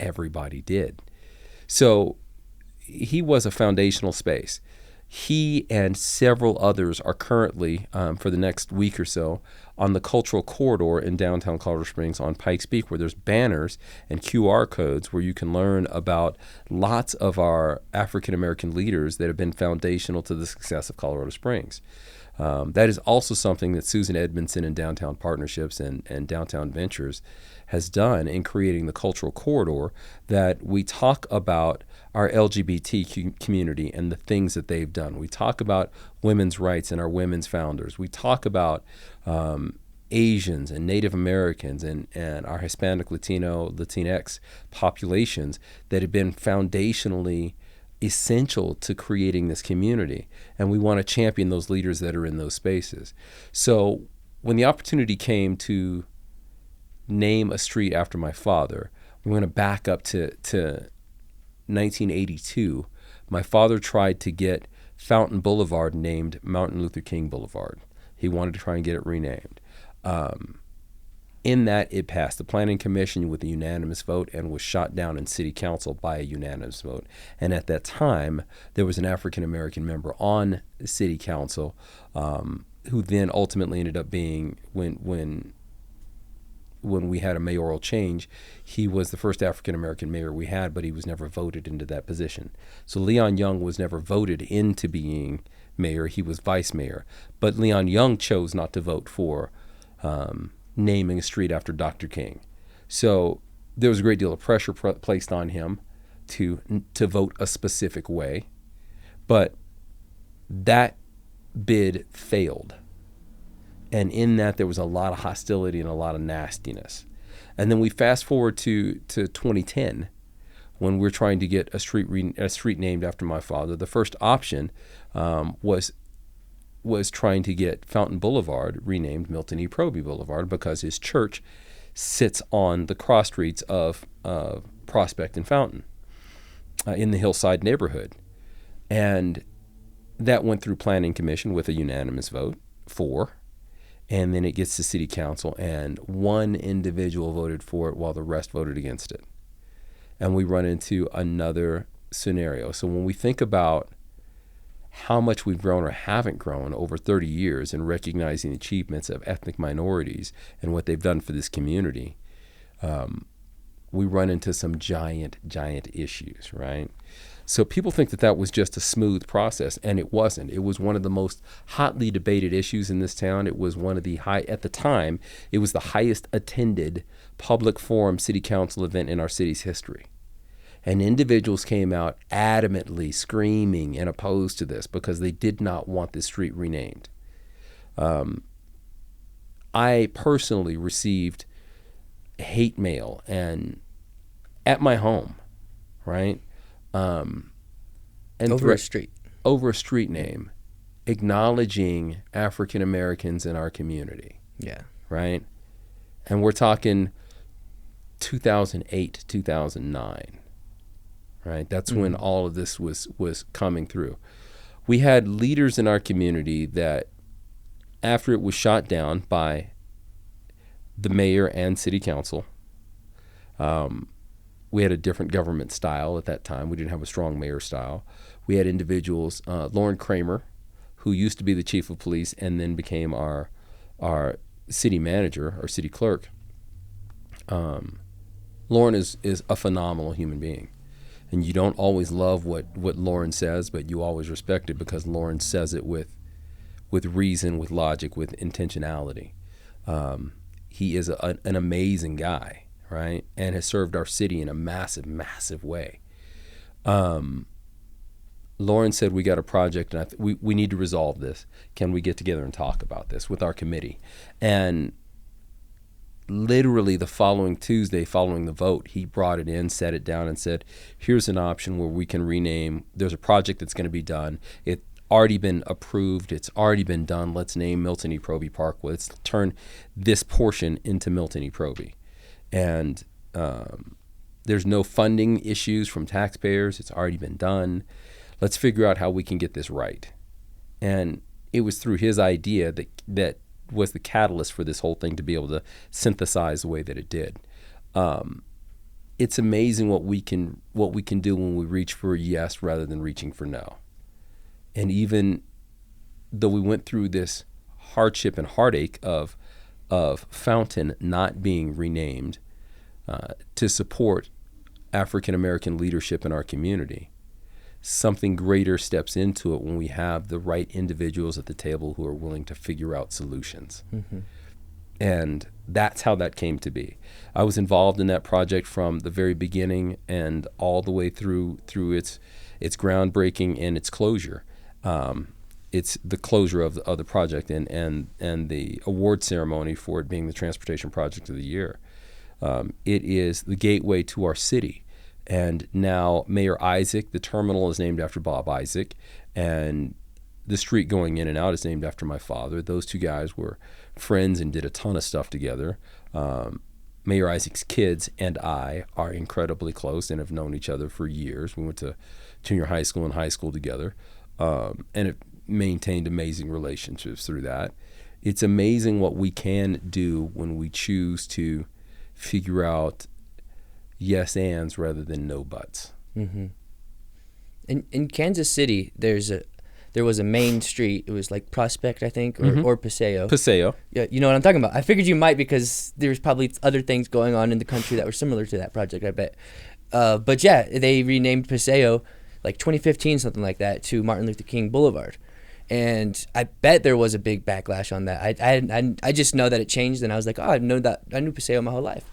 everybody did. So he was a foundational space. He and several others are currently, for the next week or so, on the cultural corridor in downtown Colorado Springs on Pikes Peak, where there's banners and QR codes where you can learn about lots of our African American leaders that have been foundational to the success of Colorado Springs. That is also something that Susan Edmondson and Downtown Partnerships and Downtown Ventures has done in creating the cultural corridor, that we talk about our LGBT community and the things that they've done. We talk about women's rights and our women's founders. We talk about Asians and Native Americans and our Hispanic, Latino, Latinx populations that have been foundationally essential to creating this community. And we want to champion those leaders that are in those spaces. So when the opportunity came to name a street after my father, we're going to back up to 1982. My father tried to get Fountain Boulevard named Martin Luther King Boulevard. He wanted to try and get it renamed. In that, it passed the Planning Commission with a unanimous vote and was shot down in City Council by a unanimous vote. And at that time, there was an African-American member on the City Council who then ultimately ended up being, when we had a mayoral change, he was the first African-American mayor we had, but he was never voted into that position. So Leon Young was never voted into being mayor. He was vice mayor. But Leon Young chose not to vote for naming a street after Dr. King. So there was a great deal of pressure placed on him to vote a specific way. But that bid failed. And in that, there was a lot of hostility and a lot of nastiness. And then we fast forward to 2010, when we're trying to get a street named after my father. The first option was trying to get Fountain Boulevard renamed Milton E. Proby Boulevard, because his church sits on the cross streets of Prospect and Fountain in the Hillside neighborhood. And that went through Planning Commission with a unanimous vote for. And then it gets to City Council, and one individual voted for it while the rest voted against it. And we run into another scenario. So when we think about how much we've grown or haven't grown over 30 years in recognizing the achievements of ethnic minorities and what they've done for this community, we run into some giant issues, right? So people think that was just a smooth process, and it wasn't. It was one of the most hotly debated issues in this town. It was one of the at the time, it was the highest attended public forum city council event in our city's history. And individuals came out adamantly screaming and opposed to this because they did not want this street renamed. I personally received hate mail and at my home, right? And over a street name, acknowledging African Americans in our community. Yeah. Right? And we're talking 2008, 2009. Right? That's when all of this was coming through. We had leaders in our community that, after it was shot down by the mayor and city council, we had a different government style at that time. We didn't have a strong mayor style. We had individuals, Lauren Kramer, who used to be the chief of police and then became our city manager, our city clerk. Lauren is a phenomenal human being. And you don't always love what Lauren says, but you always respect it because Lauren says it with reason, with logic, with intentionality. He is an amazing guy, right? And has served our city in a massive way. Lauren said, we got a project and we need to resolve this. Can we get together and talk about this with our committee? And literally the following Tuesday, following the vote, he brought it in, set it down, and said, here's an option where we can rename. There's a project that's going to be done. It's already been approved. It's already been done. Let's name Milton E. Proby Parkway. Let's turn this portion into Milton E. Proby. And there's no funding issues from taxpayers. It's already been done. Let's figure out how we can get this right. And it was through his idea that was the catalyst for this whole thing to be able to synthesize the way that it did. It's amazing what we can do when we reach for yes rather than reaching for no. And even though we went through this hardship and heartache of Fountain not being renamed to support African American leadership in our community, something greater steps into it when we have the right individuals at the table who are willing to figure out solutions. And that's how that came to be. I was involved in that project from the very beginning and all the way through its groundbreaking and its closure. It's the closure of the project and the award ceremony for it being the Transportation Project of the Year. It is the gateway to our city. And now Mayor Isaac, the terminal is named after Bob Isaac, and the street going in and out is named after my father. Those two guys were friends and did a ton of stuff together. Mayor Isaac's kids and I are incredibly close and have known each other for years. We went to junior high school and high school together, and have maintained amazing relationships through that. It's amazing what we can do when we choose to figure out yes ands rather than no buts. In Kansas City, there was a main street. It was like Prospect, I think, or Paseo. Paseo. Yeah, you know what I'm talking about. I figured you might because there's probably other things going on in the country that were similar to that project, I bet. But yeah, they renamed Paseo like 2015, something like that, to Martin Luther King Boulevard. And I bet there was a big backlash on that. I just know that it changed, and I was like, oh, I knew Paseo my whole life.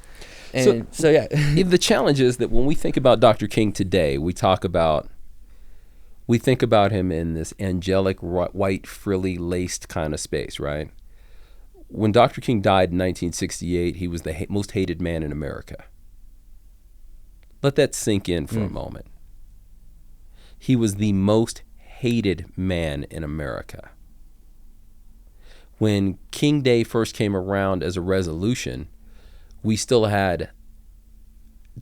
And so yeah. The challenge is that when we think about Dr. King today, we think about him in this angelic, white, frilly, laced kind of space, right? When Dr. King died in 1968, he was the most hated man in America. Let that sink in for a moment. He was the most hated man in America. When King Day first came around as a resolution, we still had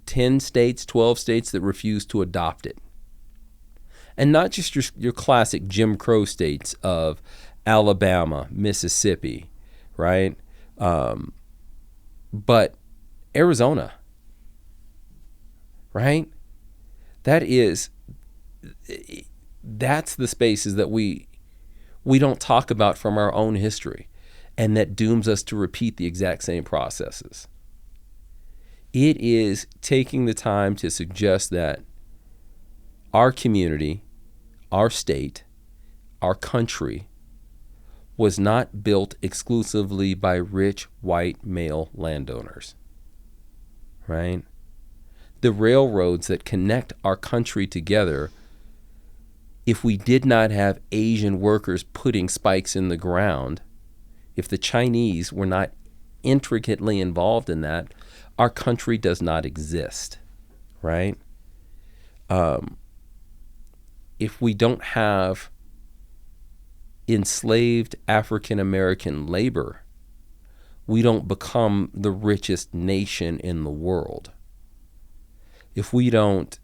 10 states, 12 states that refused to adopt it. And not just your classic Jim Crow states of Alabama, Mississippi, right? But Arizona, right? That's the spaces that we don't talk about from our own history, and that dooms us to repeat the exact same processes. It is taking the time to suggest that our community, our state, our country was not built exclusively by rich white male landowners, right? The railroads that connect our country together, if we did not have Asian workers putting spikes in the ground, if the Chinese were not intricately involved in that, our country does not exist, right? If we don't have enslaved African American labor, we don't become the richest nation in the world. If we don't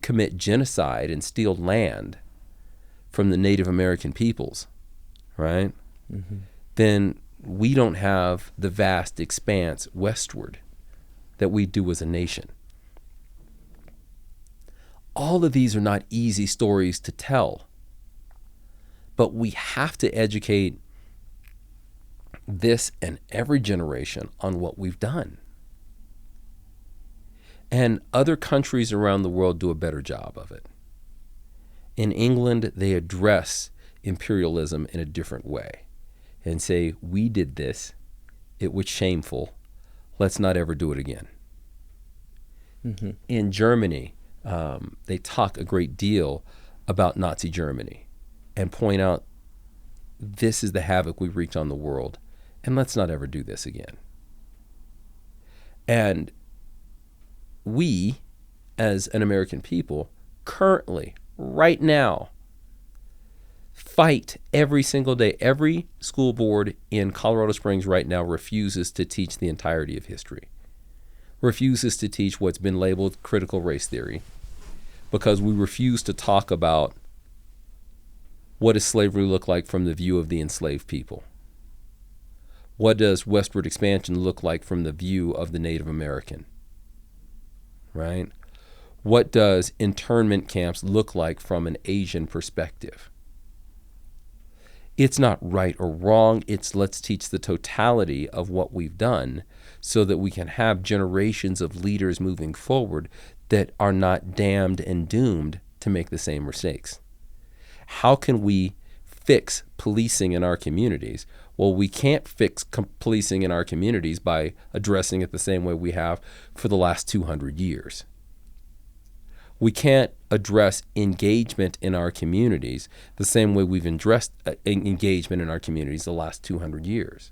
commit genocide and steal land from the Native American peoples, right? Then we don't have the vast expanse westward that we do as a nation. All of these are not easy stories to tell, but we have to educate this and every generation on what we've done. And other countries around the world do a better job of it. In England, they address imperialism in a different way and say, we did this, it was shameful, let's not ever do it again. In Germany, they talk a great deal about Nazi Germany and point out, this is the havoc we wreaked on the world, and let's not ever do this again. And we, as an American people, currently, right now, fight every single day. Every school board in Colorado Springs right now refuses to teach the entirety of history, refuses to teach what's been labeled critical race theory, because we refuse to talk about what does slavery look like from the view of the enslaved people. What does westward expansion look like from the view of the Native American, right? What does internment camps look like from an Asian perspective? It's not right or wrong. It's let's teach the totality of what we've done so that we can have generations of leaders moving forward that are not damned and doomed to make the same mistakes? How can we fix policing in our communities? Well, we can't fix policing in our communities by addressing it the same way we have for the last 200 years. We can't address engagement in our communities the same way we've addressed engagement in our communities the last 200 years.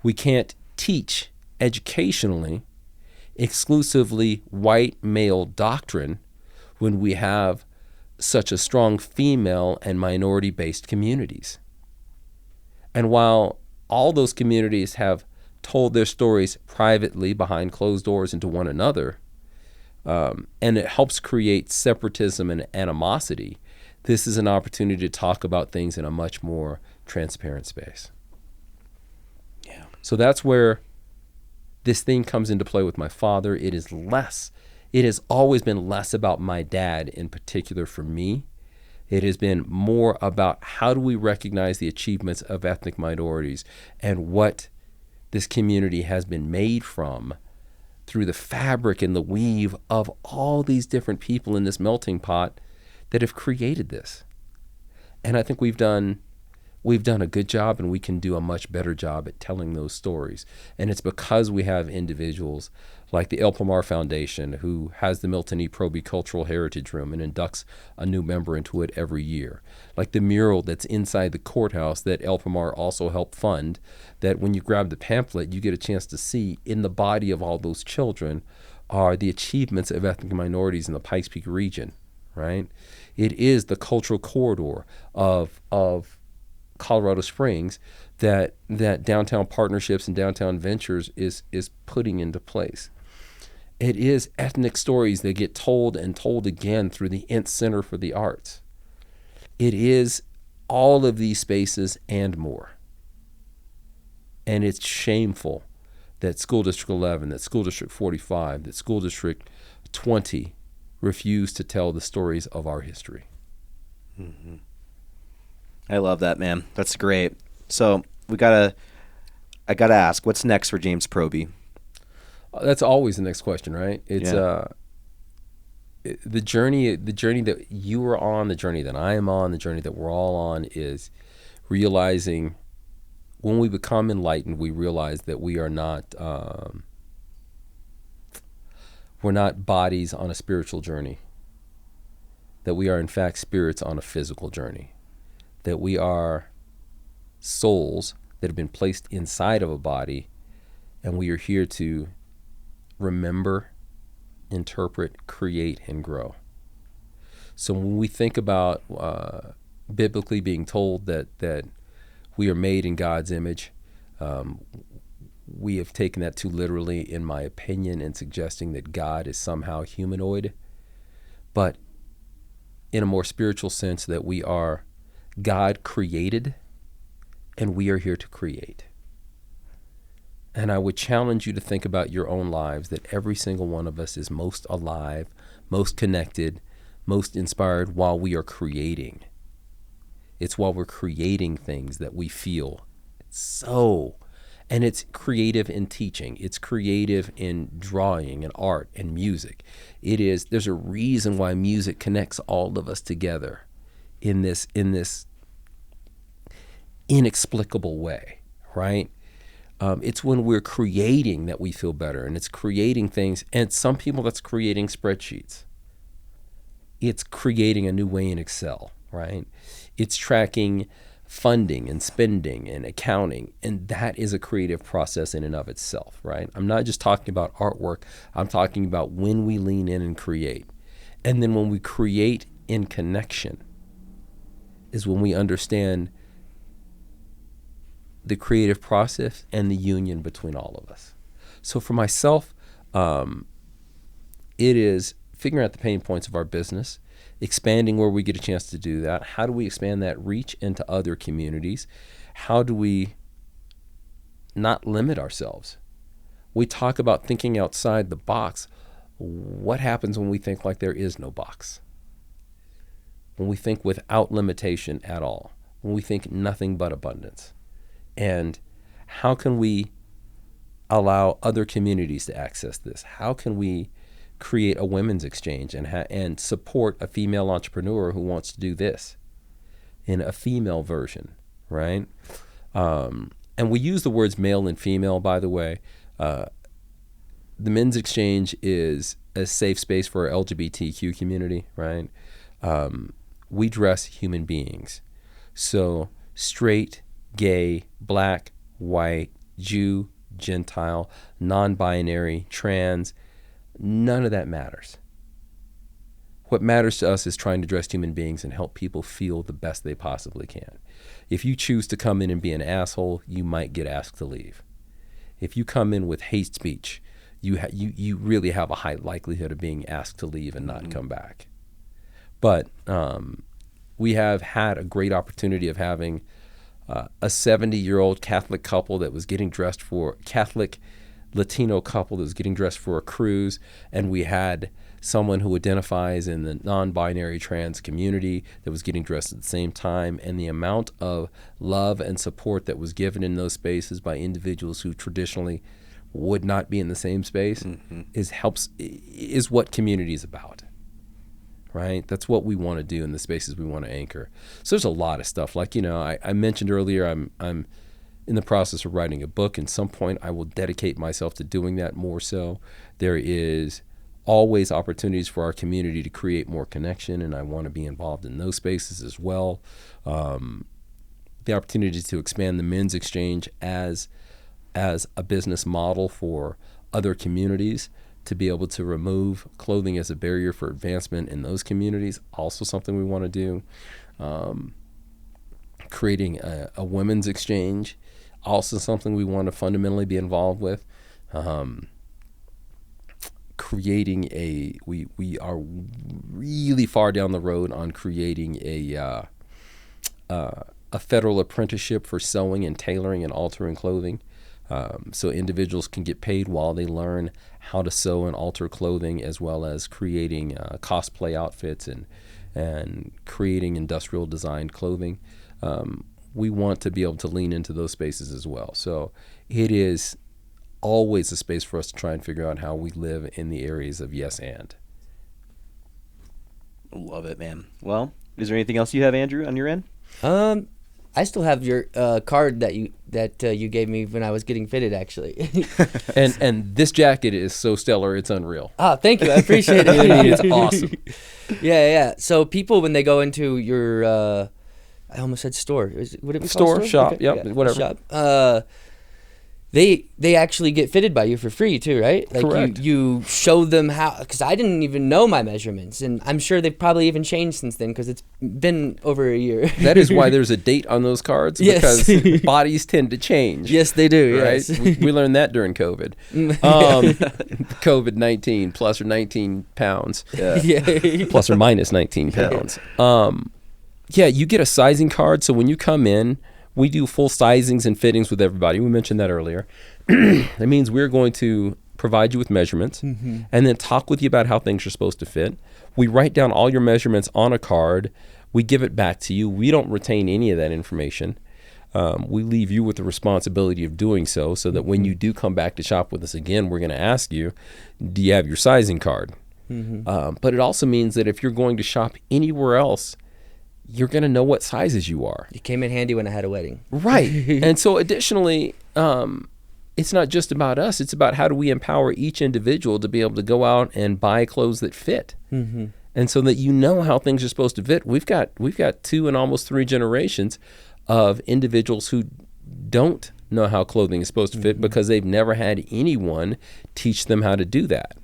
We can't teach educationally exclusively white male doctrine when we have such a strong female and minority-based communities. And while all those communities have told their stories privately behind closed doors and to one another, and it helps create separatism and animosity, this is an opportunity to talk about things in a much more transparent space. Yeah. So that's where this thing comes into play with my father. It has always been less about my dad in particular for me. It has been more about how do we recognize the achievements of ethnic minorities and what this community has been made from through the fabric and the weave of all these different people in this melting pot that have created this. And I think we've done a good job, and we can do a much better job at telling those stories. And it's because we have individuals like the El Pomar Foundation, who has the Milton E. Proby Cultural Heritage Room and inducts a new member into it every year. Like the mural that's inside the courthouse that El Pomar also helped fund, that when you grab the pamphlet, you get a chance to see in the body of all those children are the achievements of ethnic minorities in the Pikes Peak region, right? It is the cultural corridor of Colorado Springs that Downtown Partnerships and Downtown Ventures is putting into place. It is ethnic stories that get told and told again through the Ince Center for the Arts. It is all of these spaces and more. And it's shameful that School District 11, that School District 45, that School District 20 refuse to tell the stories of our history. Mm-hmm. I love that, man. That's great. So I gotta ask, what's next for James Proby? That's always the next question, right? It's the journey that you are on, the journey that I am on, the journey that we're all on is realizing when we become enlightened, we realize that we are not we're not bodies on a spiritual journey, that we are in fact spirits on a physical journey, that we are souls that have been placed inside of a body, and we are here to remember, interpret, create, and grow. So when we think about biblically being told that we are made in God's image, we have taken that too literally, in my opinion, in suggesting that God is somehow humanoid, but in a more spiritual sense, that we are God created and we are here to create. And I would challenge you to think about your own lives, that every single one of us is most alive, most connected, most inspired while we are creating. It's while we're creating things that we feel and it's creative in teaching. It's creative in drawing and art and music. There's a reason why music connects all of us together in this inexplicable way, right? It's when we're creating that we feel better, and it's creating things. And some people, that's creating spreadsheets. It's creating a new way in Excel, right? It's tracking funding and spending and accounting, and that is a creative process in and of itself, right? I'm not just talking about artwork. I'm talking about when we lean in and create. And then when we create in connection is when we understand the creative process and the union between all of us. So for myself, it is figuring out the pain points of our business, expanding where we get a chance to do that. How do we expand that reach into other communities? How do we not limit ourselves? We talk about thinking outside the box. What happens when we think like there is no box? When we think without limitation at all? When we think nothing but abundance? And how can we allow other communities to access this? How can we create a women's exchange and support a female entrepreneur who wants to do this in a female version, right? And we use the words male and female, by the way. The men's exchange is a safe space for our LGBTQ community, right? We dress human beings. So straight, gay, black, white, Jew, Gentile, non-binary, trans, none of that matters. What matters to us is trying to dress human beings and help people feel the best they possibly can. If you choose to come in and be an asshole, you might get asked to leave. If you come in with hate speech, you really have a high likelihood of being asked to leave and not come back. But we have had a great opportunity of having a 70-year-old Catholic couple that was getting dressed for Catholic Latino couple that was getting dressed for a cruise, and we had someone who identifies in the non-binary trans community that was getting dressed at the same time, and the amount of love and support that was given in those spaces by individuals who traditionally would not be in the same space is what community is about, right? That's what we want to do in the spaces we want to anchor. So there's a lot of stuff. Like, I mentioned earlier, I'm in the process of writing a book. At some point, I will dedicate myself to doing that more so. There is always opportunities for our community to create more connection, and I want to be involved in those spaces as well. The opportunity to expand the men's exchange as a business model for other communities, to be able to remove clothing as a barrier for advancement in those communities, also something we want to do. Creating a women's exchange, also something we want to fundamentally be involved with. Creating we are really far down the road on creating a federal apprenticeship for sewing and tailoring and altering clothing. So individuals can get paid while they learn how to sew and alter clothing, as well as creating cosplay outfits and creating industrial designed clothing. We want to be able to lean into those spaces as well. So it is always a space for us to try and figure out how we live in the areas of yes and. Love it, man. Well, is there anything else you have, Andrew, on your end? I still have your card that you gave me when I was getting fitted, actually. and this jacket is so stellar, it's unreal. Oh, thank you. I appreciate it. I mean, it's awesome. Yeah. So people, when they go into your, I almost said store. Would it be store? Called Shop, okay. yep, whatever. Shop. They actually get fitted by you for free too, right? Like Correct. You show them how, because I didn't even know my measurements, and I'm sure they've probably even changed since then, because it's been over a year. That is why there's a date on those cards, Yes. because bodies tend to change. Yes, they do. Right? Yes. We learned that during COVID. COVID-19, plus or 19 pounds. Yeah. Plus or minus 19 pounds. Yeah, you get a sizing card. So when you come in, we do full sizings and fittings with everybody. We mentioned that earlier. That means we're going to provide you with measurements and then talk with you about how things are supposed to fit. We write down all your measurements on a card. We give it back to you. We don't retain any of that information. We leave you with the responsibility of doing so that when you do come back to shop with us again, we're going to ask you, do you have your sizing card? But it also means that if you're going to shop anywhere else, you're going to know what sizes you are. It came in handy when I had a wedding. Right. And so additionally, it's not just about us. It's about how do we empower each individual to be able to go out and buy clothes that fit. And so that you know how things are supposed to fit. We've got 2 and almost 3 generations of individuals who don't know how clothing is supposed to fit because they've never had anyone teach them how to do that.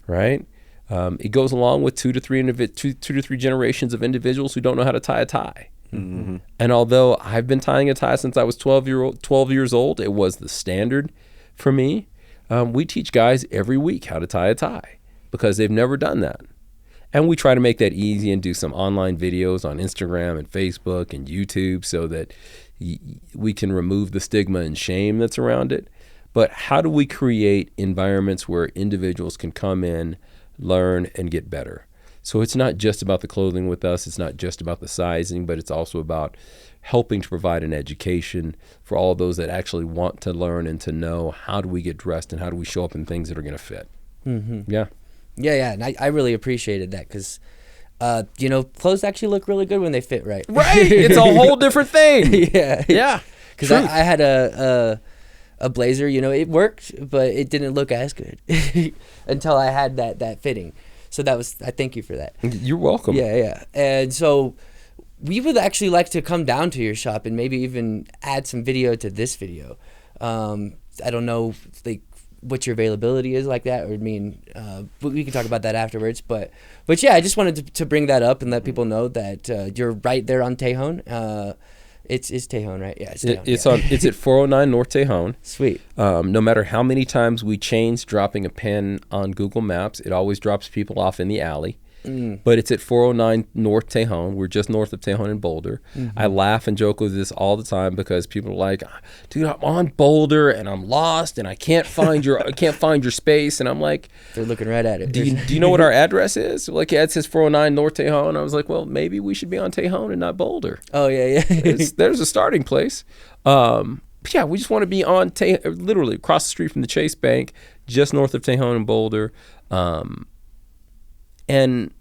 Right? It goes along with 2 to 3 generations of individuals who don't know how to tie a tie. And although I've been tying a tie since I was 12 years old, it was the standard for me. We teach guys every week how to tie a tie because they've never done that. And we try to make that easy and do some online videos on Instagram and Facebook and YouTube so that we can remove the stigma and shame that's around it. But how do we create environments where individuals can come in, learn, and get better? So it's not just about the clothing with us. It's not just about the sizing, but it's also about helping to provide an education for all those that actually want to learn and to know how do we get dressed and how do we show up in things that are going to fit. Yeah. Yeah, and I really appreciated that because, clothes actually look really good when they fit right. Right. It's a whole different thing. Yeah. Yeah. Because I had a blazer, it worked, but it didn't look as good until I had that fitting. So I thank you for that. You're welcome. Yeah. And so we would actually like to come down to your shop and maybe even add some video to this video. I don't know what your availability is like that, or we can talk about that afterwards. But yeah, I just wanted to bring that up and let people know that you're right there on Tejon. It's Tejon, right? Yeah, it's Tejon. It's at 409 North Tejon. Sweet. No matter how many times we change dropping a pin on Google Maps, it always drops people off in the alley. But it's at 409 North Tejon. We're just north of Tejon and Boulder. Mm-hmm. I laugh and joke with this all the time because people are like, "Dude, I'm on Boulder and I'm lost and I can't find your space." And I'm like, they're looking right at it. Do you know what our address is? Like, yeah, it says 409 North Tejon. I was like, well, maybe we should be on Tejon and not Boulder. Oh yeah. There's a starting place. Yeah, we just want to be on literally across the street from the Chase Bank, just north of Tejon and Boulder. And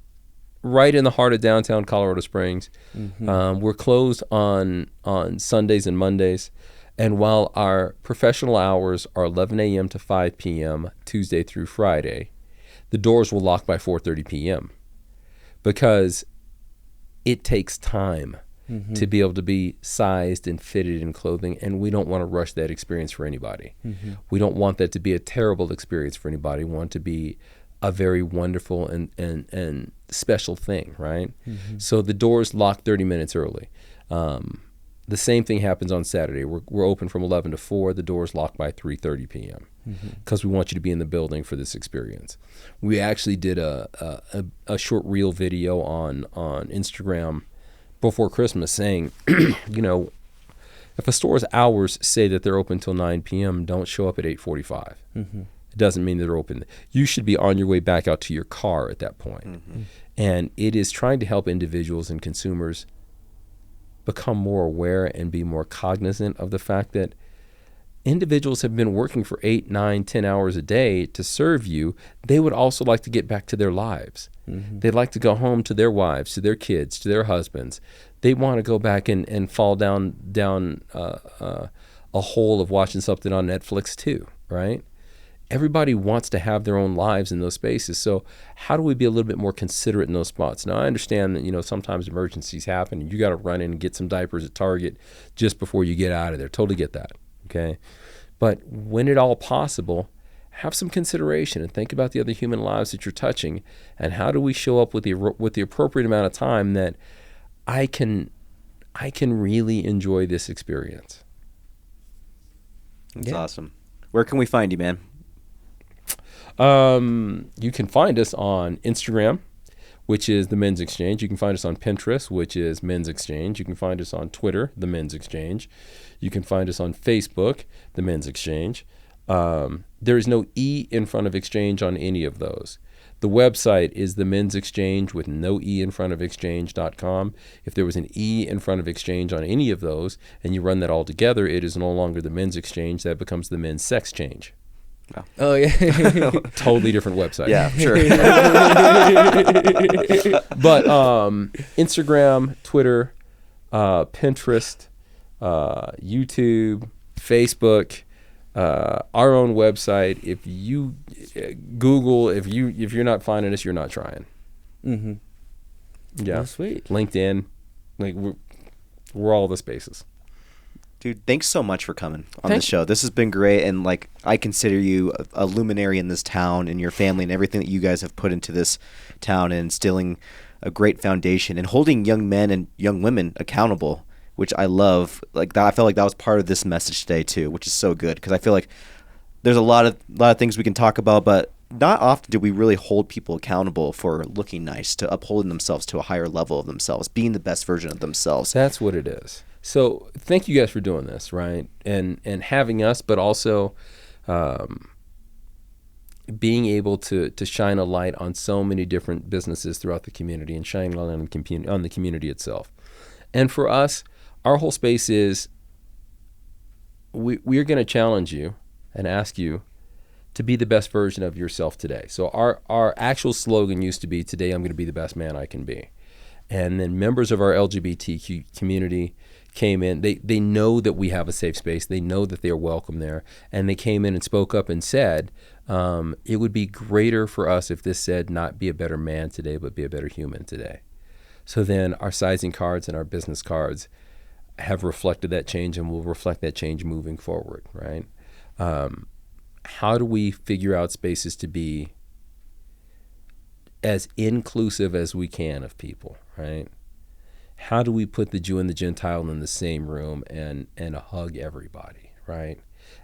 right in the heart of downtown Colorado Springs. Mm-hmm. We're closed on Sundays and Mondays. And while our professional hours are 11 a.m. to 5 p.m. Tuesday through Friday, the doors will lock by 4:30 p.m. because it takes time to be able to be sized and fitted in clothing, and we don't want to rush that experience for anybody. Mm-hmm. We don't want that to be a terrible experience for anybody. We want it to be a very wonderful and special thing, right? Mm-hmm. So the doors lock 30 minutes early. The same thing happens on Saturday. We're open from 11 to 4. The doors lock by 3:30 p.m. because we want you to be in the building for this experience. We actually did a short reel video on Instagram before Christmas saying, if a store's hours say that they're open till 9 p.m., don't show up at 8:45. Mm-hmm. It doesn't mean they're open. You should be on your way back out to your car at that point. Mm-hmm. And it is trying to help individuals and consumers become more aware and be more cognizant of the fact that individuals have been working for 8, 9, 10 hours a day to serve you. They would also like to get back to their lives. Mm-hmm. They'd like to go home to their wives, to their kids, to their husbands. They want to go back and fall down a hole of watching something on Netflix too, right? Everybody wants to have their own lives in those spaces. So how do we be a little bit more considerate in those spots? Now, I understand that, sometimes emergencies happen and you got to run in and get some diapers at Target just before you get out of there. Totally get that, okay? But when at all possible, have some consideration and think about the other human lives that you're touching, and how do we show up with the appropriate amount of time that I can really enjoy this experience. That's awesome. Where can we find you, man? You can find us on Instagram, which is the Men's Xchange. You can find us on Pinterest, which is Men's Xchange. You can find us on Twitter, the Men's Xchange. You can find us on Facebook, the Men's Xchange. There is no E in front of Exchange on any of those. The website is the Men's Xchange with no E in front of Xchange.com. If there was an E in front of Exchange on any of those and you run that all together, it is no longer the Men's Xchange. That becomes the Men's Sex Change. Wow. Oh, yeah. Totally different website. Yeah, sure. But Instagram, Twitter, Pinterest, YouTube, Facebook, our own website. If you Google, if you're not finding us, you're not trying. Mm-hmm. Yeah. Oh, sweet. LinkedIn, we're all the spaces. Dude, thanks so much for coming on the show. This has been great, and I consider you a luminary in this town and your family and everything that you guys have put into this town and instilling a great foundation and holding young men and young women accountable, which I love. Like that, I felt like that was part of this message today too, which is so good because I feel like there's a lot of things we can talk about, but not often do we really hold people accountable for looking nice, to upholding themselves to a higher level of themselves, being the best version of themselves. That's what it is. So thank you guys for doing this, right? And having us, but also being able to shine a light on so many different businesses throughout the community and shining a light on the community itself. And for us, our whole space is we're going to challenge you and ask you to be the best version of yourself today. So our actual slogan used to be, today I'm going to be the best man I can be. And then members of our LGBTQ community came in. They know that we have a safe space. They know that they are welcome there. And they came in and spoke up and said, it would be greater for us if this said, not be a better man today, but be a better human today. So then our sizing cards and our business cards have reflected that change and will reflect that change moving forward, right? How do we figure out spaces to be as inclusive as we can of people, right? How do we put the Jew and the Gentile in the same room and hug everybody, right?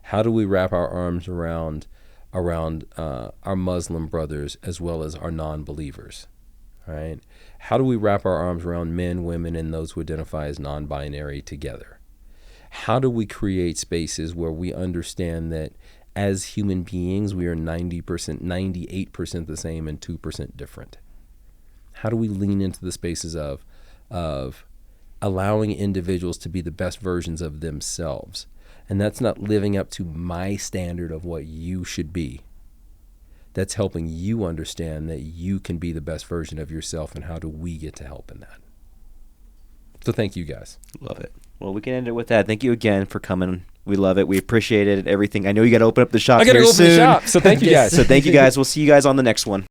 How do we wrap our arms around our Muslim brothers as well as our non-believers, right? How do we wrap our arms around men, women, and those who identify as non-binary together? How do we create spaces where we understand that as human beings, we are 90%, 98% the same and 2% different? How do we lean into the spaces of allowing individuals to be the best versions of themselves? And that's not living up to my standard of what you should be. That's helping you understand that you can be the best version of yourself, and how do we get to help in that? So thank you guys. Love it. Well, we can end it with that. Thank you again for coming. We love it. We appreciate it. Everything. I know you got to open up the shop. I got to here open soon. the shop. So thank you guys. So thank you guys. We'll see you guys on the next one.